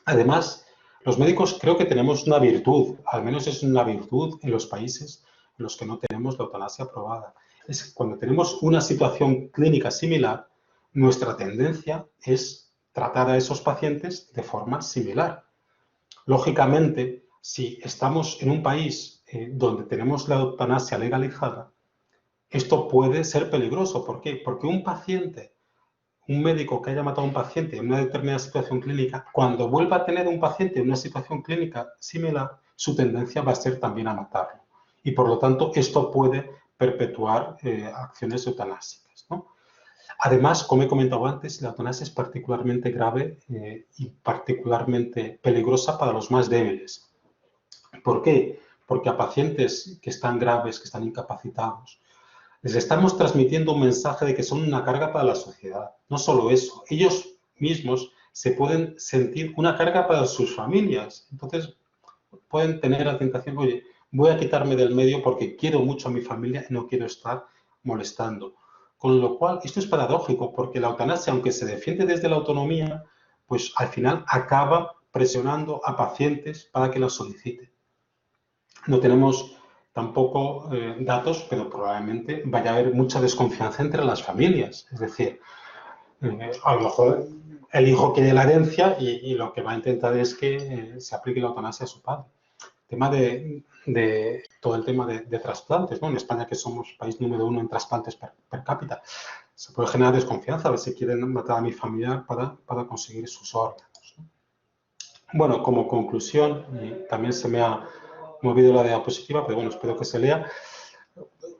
Además, los médicos creo que tenemos una virtud, al menos es una virtud en los países en los que no tenemos la eutanasia aprobada. Es que cuando tenemos una situación clínica similar, nuestra tendencia es tratar a esos pacientes de forma similar. Lógicamente, si estamos en un país donde tenemos la eutanasia legalizada, esto puede ser peligroso. ¿Por qué? Porque un médico que haya matado a un paciente en una determinada situación clínica, cuando vuelva a tener un paciente en una situación clínica similar, su tendencia va a ser también a matarlo. Y por lo tanto, esto puede perpetuar acciones eutanásicas, ¿no? Además, como he comentado antes, la eutanasia es particularmente grave y particularmente peligrosa para los más débiles. ¿Por qué? Porque a pacientes que están graves, que están incapacitados, les estamos transmitiendo un mensaje de que son una carga para la sociedad. No solo eso, ellos mismos se pueden sentir una carga para sus familias. Entonces, pueden tener la tentación, oye, voy a quitarme del medio porque quiero mucho a mi familia y no quiero estar molestando. Con lo cual, esto es paradójico, porque la eutanasia, aunque se defiende desde la autonomía, pues al final acaba presionando a pacientes para que la soliciten. No tenemos tampoco datos, pero probablemente vaya a haber mucha desconfianza entre las familias. Es decir, a lo mejor el hijo quiere la herencia y lo que va a intentar es que se aplique la eutanasia a su padre. Tema todo el tema de trasplantes, ¿no? En España, que somos país número 1 en trasplantes per cápita, se puede generar desconfianza a ver si quieren matar a mi familia para conseguir sus órganos, ¿no? Bueno, como conclusión, y también se me ha movido la diapositiva, pero bueno, espero que se lea.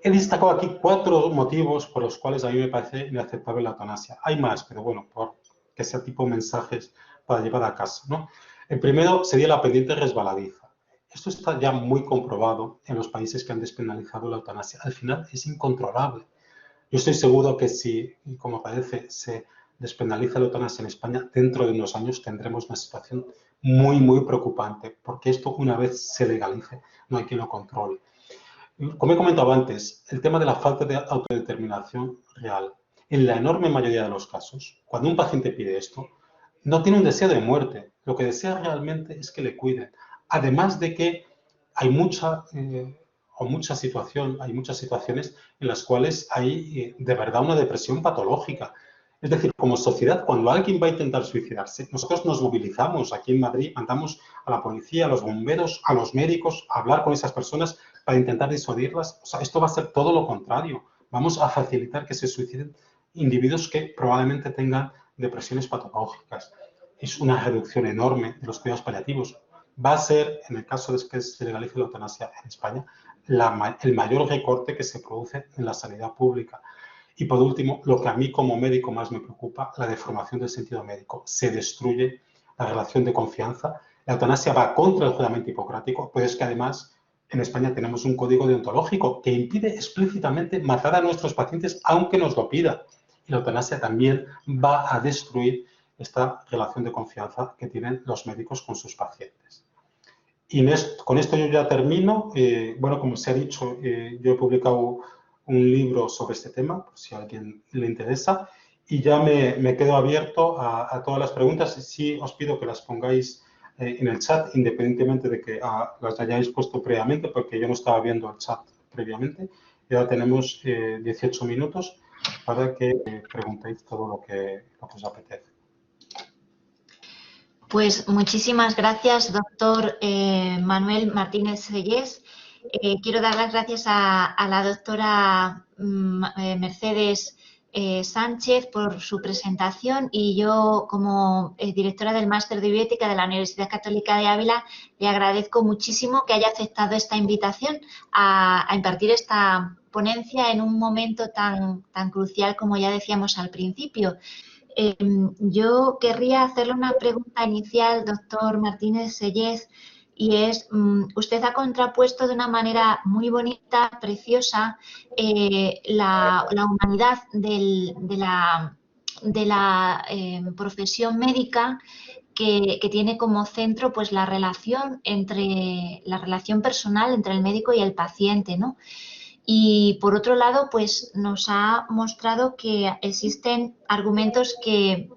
He destacado aquí 4 motivos por los cuales a mí me parece inaceptable la eutanasia. Hay más, pero bueno, por que sea tipo mensajes para llevar a casa, ¿no? El primero sería la pendiente resbaladiza. Esto está ya muy comprobado en los países que han despenalizado la eutanasia. Al final es incontrolable. Yo estoy seguro que si, como parece, se despenaliza la eutanasia en España, dentro de unos años tendremos una situación muy, muy preocupante, porque esto, una vez se legalice, no hay quien lo controle. Como he comentado antes, el tema de la falta de autodeterminación real. En la enorme mayoría de los casos, cuando un paciente pide esto, no tiene un deseo de muerte. Lo que desea realmente es que le cuiden. Además de que hay muchas situaciones en las cuales hay de verdad una depresión patológica. Es decir, como sociedad, cuando alguien va a intentar suicidarse, nosotros nos movilizamos. Aquí en Madrid mandamos a la policía, a los bomberos, a los médicos a hablar con esas personas para intentar disuadirlas. O sea, esto va a ser todo lo contrario. Vamos a facilitar que se suiciden individuos que probablemente tengan depresiones patológicas. Es una reducción enorme de los cuidados paliativos. va a ser, en el caso de que se legalice la eutanasia en España, el mayor recorte que se produce en la sanidad pública. Y por último, lo que a mí como médico más me preocupa, la deformación del sentido médico. Se destruye la relación de confianza. La eutanasia va contra el juramento hipocrático, pues es que además en España tenemos un código deontológico que impide explícitamente matar a nuestros pacientes aunque nos lo pida. Y la eutanasia también va a destruir esta relación de confianza que tienen los médicos con sus pacientes. Y con esto yo ya termino. Bueno, como se ha dicho, yo he publicado un libro sobre este tema, por si a alguien le interesa, y ya me quedo abierto a todas las preguntas. Sí os pido que las pongáis en el chat, independientemente de que las hayáis puesto previamente, porque yo no estaba viendo el chat previamente. Y ahora tenemos 18 minutos para que preguntéis todo lo que os apetece. Pues muchísimas gracias, doctor Manuel Martínez Sellés. Quiero dar las gracias a la doctora Mercedes Sánchez por su presentación, y yo, como directora del Máster de Bioética de la Universidad Católica de Ávila, le agradezco muchísimo que haya aceptado esta invitación a impartir esta ponencia en un momento tan crucial como ya decíamos al principio. Yo querría hacerle una pregunta inicial, doctor Martínez Sellés, y es, usted ha contrapuesto de una manera muy bonita, preciosa, la humanidad de la profesión médica, que tiene como centro pues la relación personal entre el médico y el paciente, ¿no? Y por otro lado, pues nos ha mostrado que existen argumentos que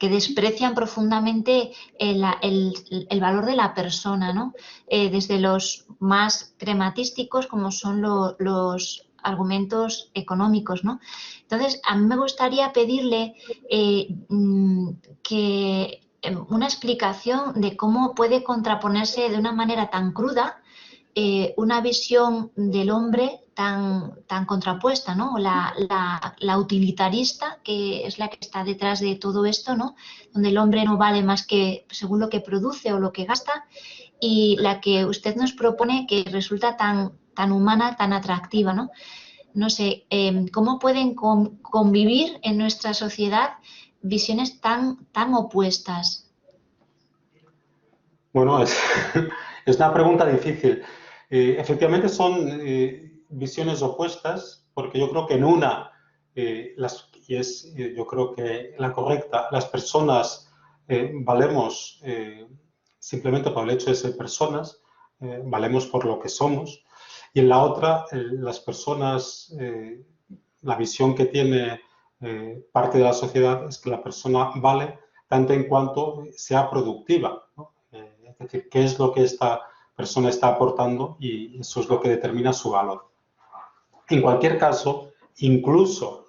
desprecian profundamente el valor de la persona, ¿no? Desde los más crematísticos, como son los argumentos económicos, ¿no? Entonces, a mí me gustaría pedirle una explicación de cómo puede contraponerse de una manera tan cruda una visión del hombre tan contrapuesta, ¿no? La utilitarista, que es la que está detrás de todo esto, ¿no? Donde el hombre no vale más que según lo que produce o lo que gasta, y la que usted nos propone, que resulta tan humana, tan atractiva, ¿no? No sé, ¿cómo pueden convivir en nuestra sociedad visiones tan opuestas? Bueno, es una pregunta difícil. Efectivamente son visiones opuestas, porque yo creo que en una, yo creo que la correcta, las personas valemos simplemente por el hecho de ser personas, valemos por lo que somos, y en la otra, las personas, la visión que tiene parte de la sociedad es que la persona vale tanto en cuanto sea productiva, ¿no? Es decir, qué es lo que esta persona está aportando, y eso es lo que determina su valor. En cualquier caso, incluso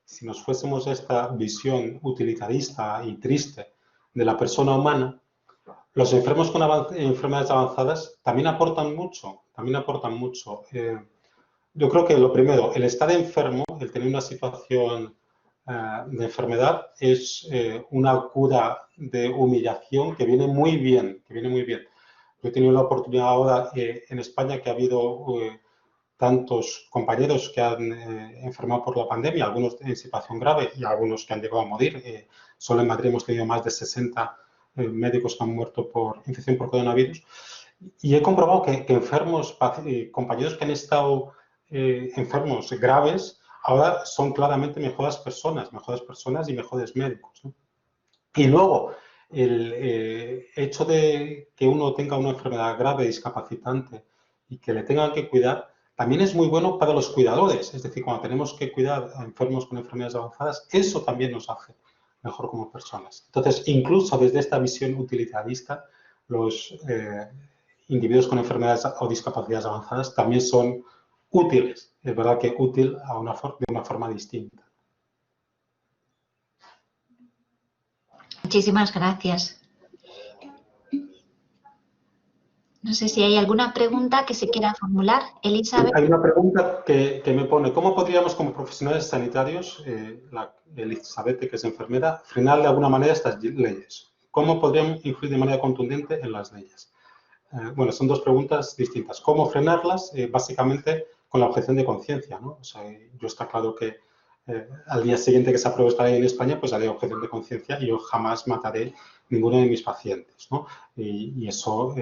si nos fuésemos a esta visión utilitarista y triste de la persona humana, los enfermos con enfermedades avanzadas también aportan mucho. Yo creo que lo primero, el estar enfermo, el tener una situación de enfermedad, es una cura de humillación que viene muy bien, Yo he tenido la oportunidad ahora en España, que ha habido tantos compañeros que han enfermado por la pandemia, algunos en situación grave y algunos que han llegado a morir. Solo en Madrid hemos tenido más de 60 médicos que han muerto por infección por coronavirus. Y he comprobado que enfermos, compañeros que han estado enfermos graves, ahora son claramente mejores personas y mejores médicos, ¿no? Y luego, el hecho de que uno tenga una enfermedad grave, discapacitante, y que le tengan que cuidar, también es muy bueno para los cuidadores. Es decir, cuando tenemos que cuidar a enfermos con enfermedades avanzadas, eso también nos hace mejor como personas. Entonces, incluso desde esta visión utilitarista, los individuos con enfermedades o discapacidades avanzadas también son útiles. Es verdad que útil de una forma distinta. Muchísimas gracias. No sé si hay alguna pregunta que se quiera formular. Elizabeth. Hay una pregunta que me pone: ¿cómo podríamos, como profesionales sanitarios, Elizabeth, que es enfermera, frenar de alguna manera estas leyes? ¿cómo podrían influir de manera contundente en las leyes? Bueno, son dos preguntas distintas. ¿Cómo frenarlas? Básicamente con la objeción de conciencia, ¿no? O sea, yo está claro que al día siguiente que se apruebe esta ley en España, pues haré objeción de conciencia y yo jamás mataré ninguno de mis pacientes, ¿no? Y eso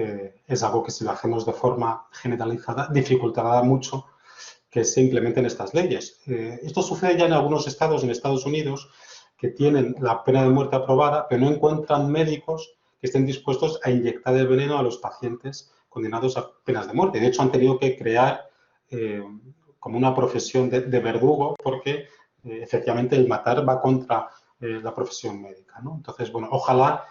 es algo que si lo hacemos de forma generalizada dificultará mucho que se implementen estas leyes. Esto sucede ya en algunos estados, en Estados Unidos, que tienen la pena de muerte aprobada, pero no encuentran médicos que estén dispuestos a inyectar el veneno a los pacientes condenados a penas de muerte. De hecho, han tenido que crear como una profesión de verdugo porque efectivamente el matar va contra la profesión médica, ¿no? Entonces, bueno, ojalá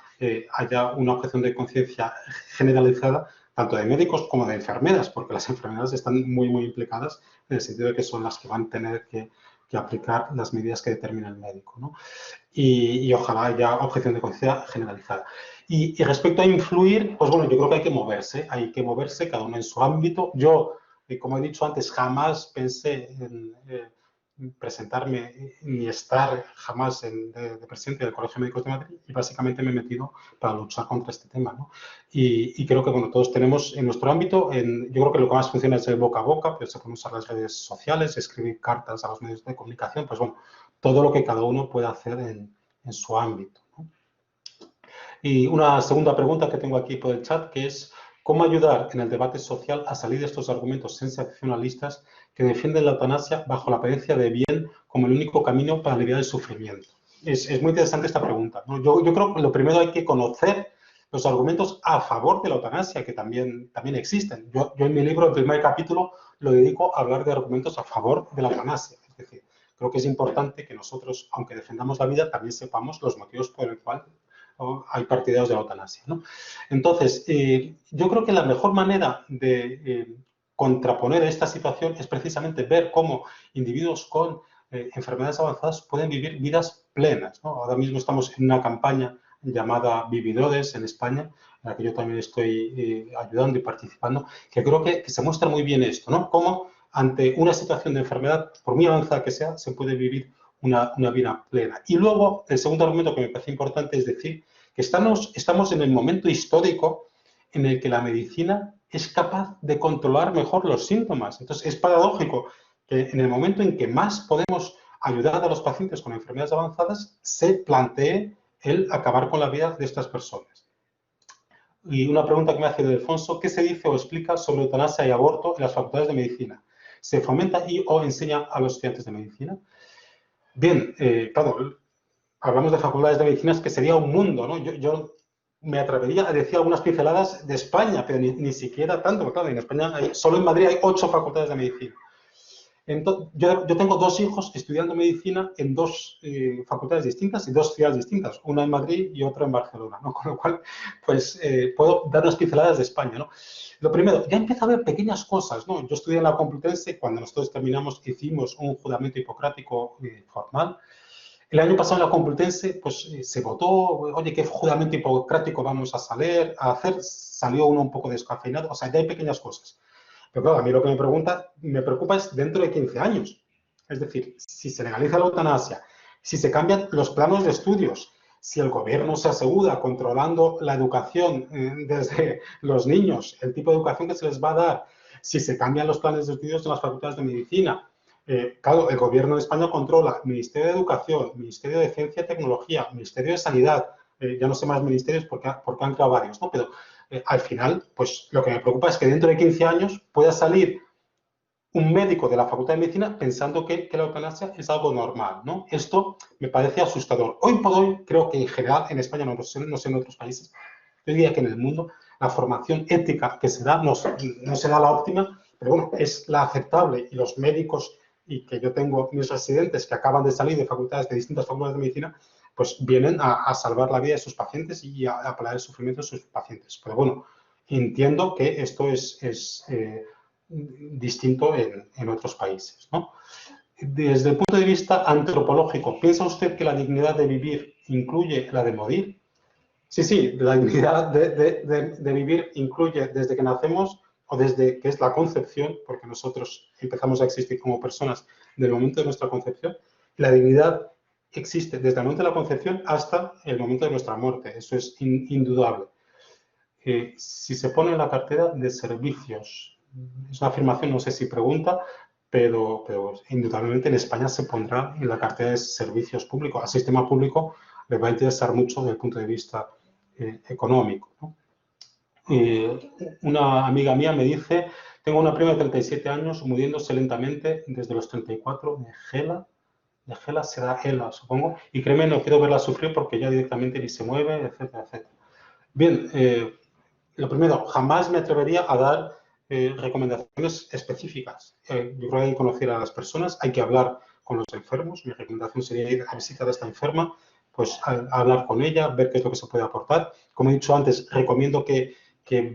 haya una objeción de conciencia generalizada tanto de médicos como de enfermeras, porque las enfermeras están muy, muy implicadas en el sentido de que son las que van a tener que aplicar las medidas que determina el médico, ¿no? Y ojalá haya objeción de conciencia generalizada. Y respecto a influir, pues bueno, yo creo que hay que moverse cada uno en su ámbito. Yo, como he dicho antes, jamás pensé en presentarme ni estar jamás de presidente del Colegio de Médicos de Madrid y básicamente me he metido para luchar contra este tema, ¿no? Y creo que, bueno, todos tenemos en nuestro ámbito, yo creo que lo que más funciona es el boca a boca, pero se pueden usar las redes sociales, escribir cartas a los medios de comunicación, pues bueno, todo lo que cada uno pueda hacer en su ámbito, ¿no? Y una segunda pregunta que tengo aquí por el chat, que es ¿cómo ayudar en el debate social a salir de estos argumentos sensacionalistas que defienden la eutanasia bajo la apariencia de bien como el único camino para aliviar el sufrimiento? Es muy interesante esta pregunta, ¿no? Yo creo que lo primero hay que conocer los argumentos a favor de la eutanasia, que también existen. Yo en mi libro, el primer capítulo, lo dedico a hablar de argumentos a favor de la eutanasia. Es decir, creo que es importante que nosotros, aunque defendamos la vida, también sepamos los motivos por el cual hay partidarios de la eutanasia, ¿no? Entonces, yo creo que la mejor manera de contraponer esta situación es precisamente ver cómo individuos con enfermedades avanzadas pueden vivir vidas plenas, ¿no? Ahora mismo estamos en una campaña llamada Vividores en España, en la que yo también estoy ayudando y participando, que creo que se muestra muy bien esto, ¿no? Cómo ante una situación de enfermedad, por muy avanzada que sea, se puede vivir una vida plena. Y luego, el segundo argumento que me parece importante es decir que estamos en el momento histórico en el que la medicina es capaz de controlar mejor los síntomas. Entonces, es paradójico que en el momento en que más podemos ayudar a los pacientes con enfermedades avanzadas, se plantee el acabar con la vida de estas personas. Y una pregunta que me hace de Alfonso, ¿qué se dice o explica sobre eutanasia y aborto en las facultades de medicina? ¿Se fomenta y o enseña a los estudiantes de medicina? Bien, claro, hablamos de facultades de medicina que sería un mundo, ¿no? Yo me atrevería a decir algunas pinceladas de España, pero ni siquiera tanto, porque claro, en España, solo en Madrid hay 8 facultades de medicina. Entonces, yo tengo 2 hijos estudiando medicina en 2 facultades distintas y 2 ciudades distintas, una en Madrid y otra en Barcelona, ¿no? Con lo cual, pues, puedo dar unas pinceladas de España, ¿no? Lo primero, ya empieza a haber pequeñas cosas, ¿no? Yo estudié en la Complutense, cuando nosotros terminamos, hicimos un juramento hipocrático formal. El año pasado en la Complutense, pues, se votó, oye, ¿qué juramento hipocrático vamos a hacer? Salió uno un poco descafeinado, o sea, ya hay pequeñas cosas. Pero claro, a mí lo que me preocupa es dentro de 15 años. Es decir, si se legaliza la eutanasia, si se cambian los planos de estudios, si el gobierno se asegura controlando la educación desde los niños, el tipo de educación que se les va a dar, si se cambian los planes de estudios en las facultades de medicina. Claro, el gobierno de España controla Ministerio de Educación, Ministerio de Ciencia y Tecnología, Ministerio de Sanidad, ya no sé más ministerios porque han creado varios, ¿no? Pero al final, pues lo que me preocupa es que dentro de 15 años pueda salir un médico de la Facultad de Medicina pensando que la eutanasia es algo normal, ¿no? Esto me parece asustador. Hoy por hoy, creo que en general, en España, no sé en otros países, yo diría que en el mundo, la formación ética que se da no será la óptima, pero bueno, es la aceptable y los médicos y que yo tengo mis residentes que acaban de salir de distintas facultades de medicina, pues vienen a salvar la vida de sus pacientes y a paliar el sufrimiento de sus pacientes. Pero bueno, entiendo que esto es distinto en otros países, ¿no? Desde el punto de vista antropológico, ¿piensa usted que la dignidad de vivir incluye la de morir? Sí, la dignidad de vivir incluye desde que nacemos o desde que es la concepción, porque nosotros empezamos a existir como personas en el momento de nuestra concepción. La dignidad existe desde el momento de la concepción hasta el momento de nuestra muerte. Eso es indudable. Si se pone en la cartera de servicios, es una afirmación, no sé si pregunta, pero indudablemente en España se pondrá en la cartera de servicios públicos. Al sistema público le va a interesar mucho desde el punto de vista económico, ¿no? Una amiga mía me dice, tengo una prima de 37 años muriéndose lentamente desde los 34 de Gela será Ela, supongo, y créeme, no quiero verla sufrir porque ya directamente ni se mueve, etcétera, etcétera. Bien, lo primero, jamás me atrevería a dar recomendaciones específicas. Yo creo que hay que conocer a las personas, hay que hablar con los enfermos. Mi recomendación sería ir a visitar a esta enferma, pues a hablar con ella, ver qué es lo que se puede aportar. Como he dicho antes, recomiendo que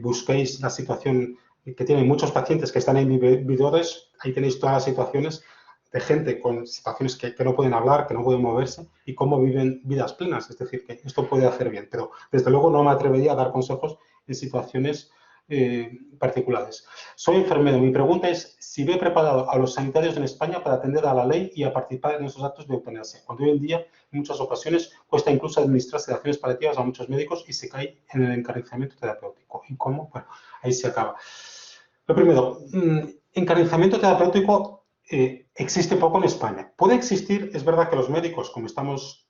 busquéis la situación que tienen muchos pacientes que están en inhibidores. Ahí tenéis todas las situaciones de gente con situaciones que no pueden hablar, que no pueden moverse y cómo viven vidas plenas. Es decir, que esto puede hacer bien, pero desde luego no me atrevería a dar consejos en situaciones particulares. Soy enfermero. Mi pregunta es si veo preparado a los sanitarios en España para atender a la ley y a participar en esos actos de eutanasia, cuando hoy en día en muchas ocasiones cuesta incluso administrar sedaciones paliativas a muchos médicos y se cae en el encarnizamiento terapéutico. ¿Y cómo? Bueno, ahí se acaba. Lo primero, encarnizamiento terapéutico existe poco en España. Puede existir, es verdad que los médicos, como estamos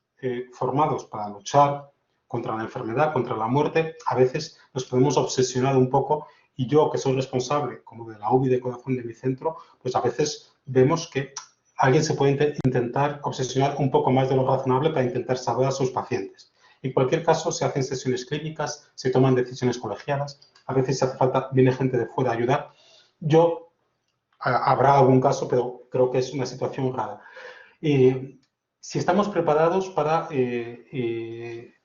formados para luchar contra la enfermedad, contra la muerte, a veces nos podemos obsesionar un poco y yo, que soy responsable como de la UBI de corazón de mi centro, pues a veces vemos que alguien se puede intentar obsesionar un poco más de lo razonable para intentar salvar a sus pacientes. En cualquier caso, se hacen sesiones clínicas, se toman decisiones colegiadas, a veces si hace falta, viene gente de fuera a ayudar. Habrá algún caso, pero creo que es una situación rara. Si estamos preparados para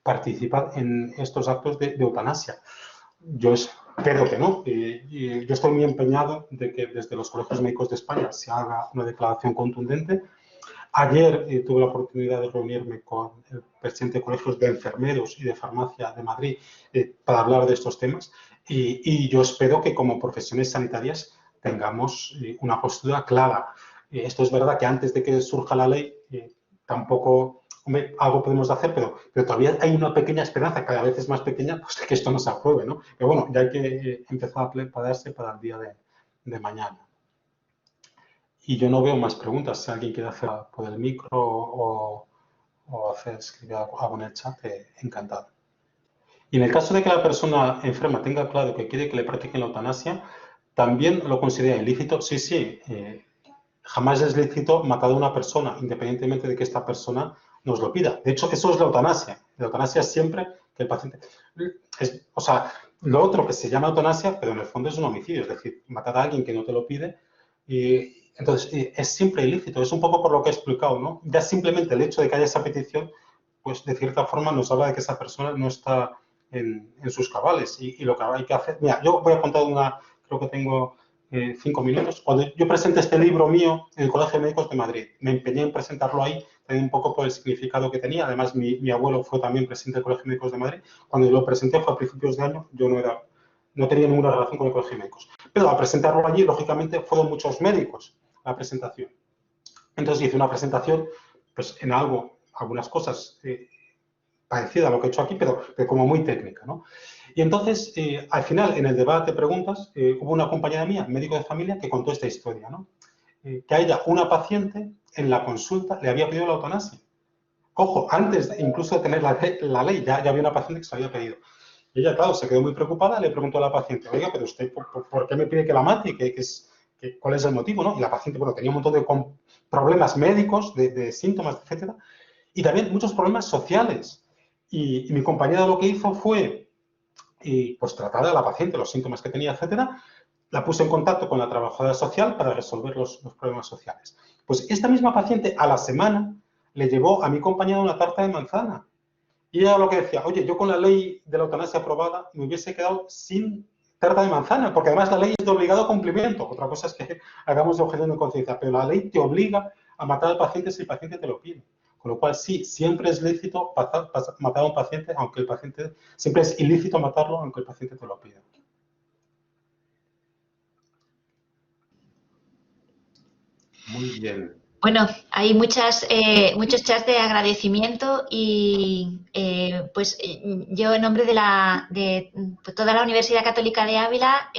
participar en estos actos de eutanasia. Yo espero que no. Yo estoy muy empeñado de que desde los colegios médicos de España se haga una declaración contundente. Ayer tuve la oportunidad de reunirme con el presidente de colegios de enfermeros y de farmacia de Madrid para hablar de estos temas y yo espero que como profesiones sanitarias tengamos una postura clara. Esto es verdad que antes de que surja la ley tampoco, hombre, algo podemos hacer, pero todavía hay una pequeña esperanza, cada vez es más pequeña, pues de que esto no se apruebe, ¿no? Pero bueno, ya hay que empezar a prepararse para el día de mañana. Y yo no veo más preguntas. Si alguien quiere hacer por el micro o escribir algo en el chat, encantado. Y en el caso de que la persona enferma tenga claro que quiere que le practiquen la eutanasia, también lo considera ilícito. Sí, sí, jamás es lícito matar a una persona, independientemente de que esta persona nos lo pida. De hecho, eso es la eutanasia. La eutanasia es siempre que el paciente... o sea, lo otro que se llama eutanasia, pero en el fondo es un homicidio, es decir, matar a alguien que no te lo pide. Entonces, es siempre ilícito. Es un poco por lo que he explicado, ¿no? Ya simplemente el hecho de que haya esa petición, pues de cierta forma nos habla de que esa persona no está en sus cabales. Y lo que hay que hacer... Mira, yo voy a contar creo que tengo 5 minutos. Cuando yo presenté este libro mío en el Colegio de Médicos de Madrid, me empeñé en presentarlo ahí, también un poco por el significado que tenía. Además, mi abuelo fue también presidente del Colegio de Médicos de Madrid. Cuando lo presenté fue a principios de año, yo no tenía ninguna relación con el Colegio de Médicos. Pero al presentarlo allí, lógicamente, fueron muchos médicos a la presentación. Entonces hice una presentación, pues en algunas cosas parecida a lo que he hecho aquí, pero como muy técnica, ¿no? Y entonces, al final, en el debate de preguntas, hubo una compañera mía, médico de familia, que contó esta historia, ¿no? Que a ella, una paciente, en la consulta, le había pedido la eutanasia. Ojo, antes incluso de tener la ley, ya había una paciente que se había pedido. Y ella, claro, se quedó muy preocupada, le preguntó a la paciente, oiga, pero usted, ¿por qué me pide que la mate? ¿Cuál es el motivo, no? Y la paciente, bueno, tenía un montón de problemas médicos, de síntomas, etcétera, y también muchos problemas sociales. Y mi compañera lo que hizo fue, pues tratar a la paciente, los síntomas que tenía, etcétera, la puso en contacto con la trabajadora social para resolver los problemas sociales. Pues esta misma paciente, a la semana, le llevó a mi compañera una tarta de manzana. Y ella lo que decía, oye, yo con la ley de la eutanasia aprobada me hubiese quedado sin tarta de manzana, porque además la ley es de obligado cumplimiento. Otra cosa es que hagamos objeción de conciencia, pero la ley te obliga a matar al paciente si el paciente te lo pide. Con lo cual, sí, siempre es lícito matar a un paciente, aunque el paciente... Siempre es ilícito matarlo, aunque el paciente te lo pida. Muy bien. Bueno, hay muchos chats de agradecimiento y yo en nombre de toda la Universidad Católica de Ávila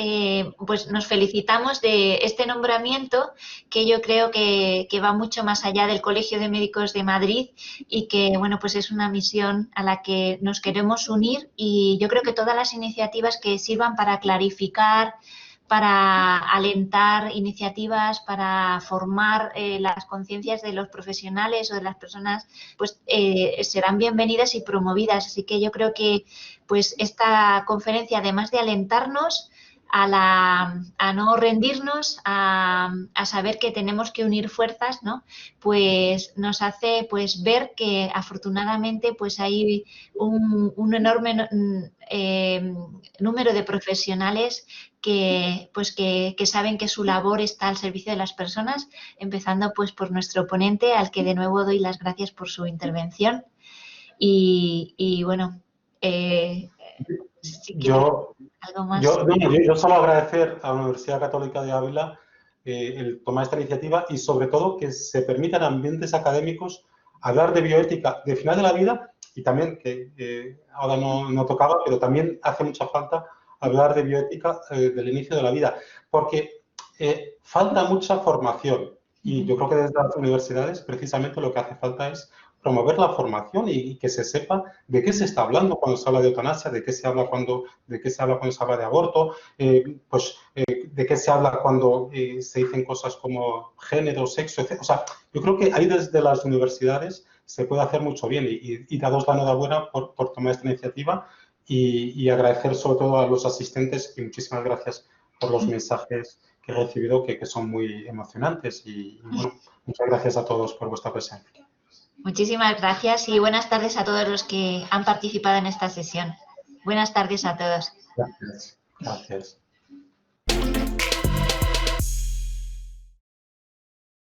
pues nos felicitamos de este nombramiento que yo creo que va mucho más allá del Colegio de Médicos de Madrid y que bueno pues es una misión a la que nos queremos unir y yo creo que todas las iniciativas que sirvan para clarificar, para alentar iniciativas, para formar las conciencias de los profesionales o de las personas, pues serán bienvenidas y promovidas. Así que yo creo que pues esta conferencia, además de alentarnos a no rendirnos, a saber que tenemos que unir fuerzas, ¿no? Pues nos hace pues ver que afortunadamente pues hay un enorme número de profesionales que saben que su labor está al servicio de las personas, empezando pues por nuestro ponente, al que de nuevo doy las gracias por su intervención. Y bueno, si algo más. Yo solo agradecer a la Universidad Católica de Ávila el tomar esta iniciativa y sobre todo que se permitan ambientes académicos hablar de bioética de final de la vida y también, que ahora no tocaba, pero también hace mucha falta hablar de bioética del inicio de la vida, porque falta mucha formación y yo creo que desde las universidades precisamente lo que hace falta es promover la formación y que se sepa de qué se está hablando cuando se habla de eutanasia, de qué se habla cuando se habla de aborto, de qué se habla cuando se dicen cosas como género, sexo, etc. O sea, yo creo que ahí desde las universidades se puede hacer mucho bien y daros la enhorabuena por tomar esta iniciativa y agradecer sobre todo a los asistentes y muchísimas gracias por los mensajes que he recibido que son muy emocionantes y bueno, muchas gracias a todos por vuestra presencia. Muchísimas gracias y buenas tardes a todos los que han participado en esta sesión. Buenas tardes a todos. Gracias. Gracias.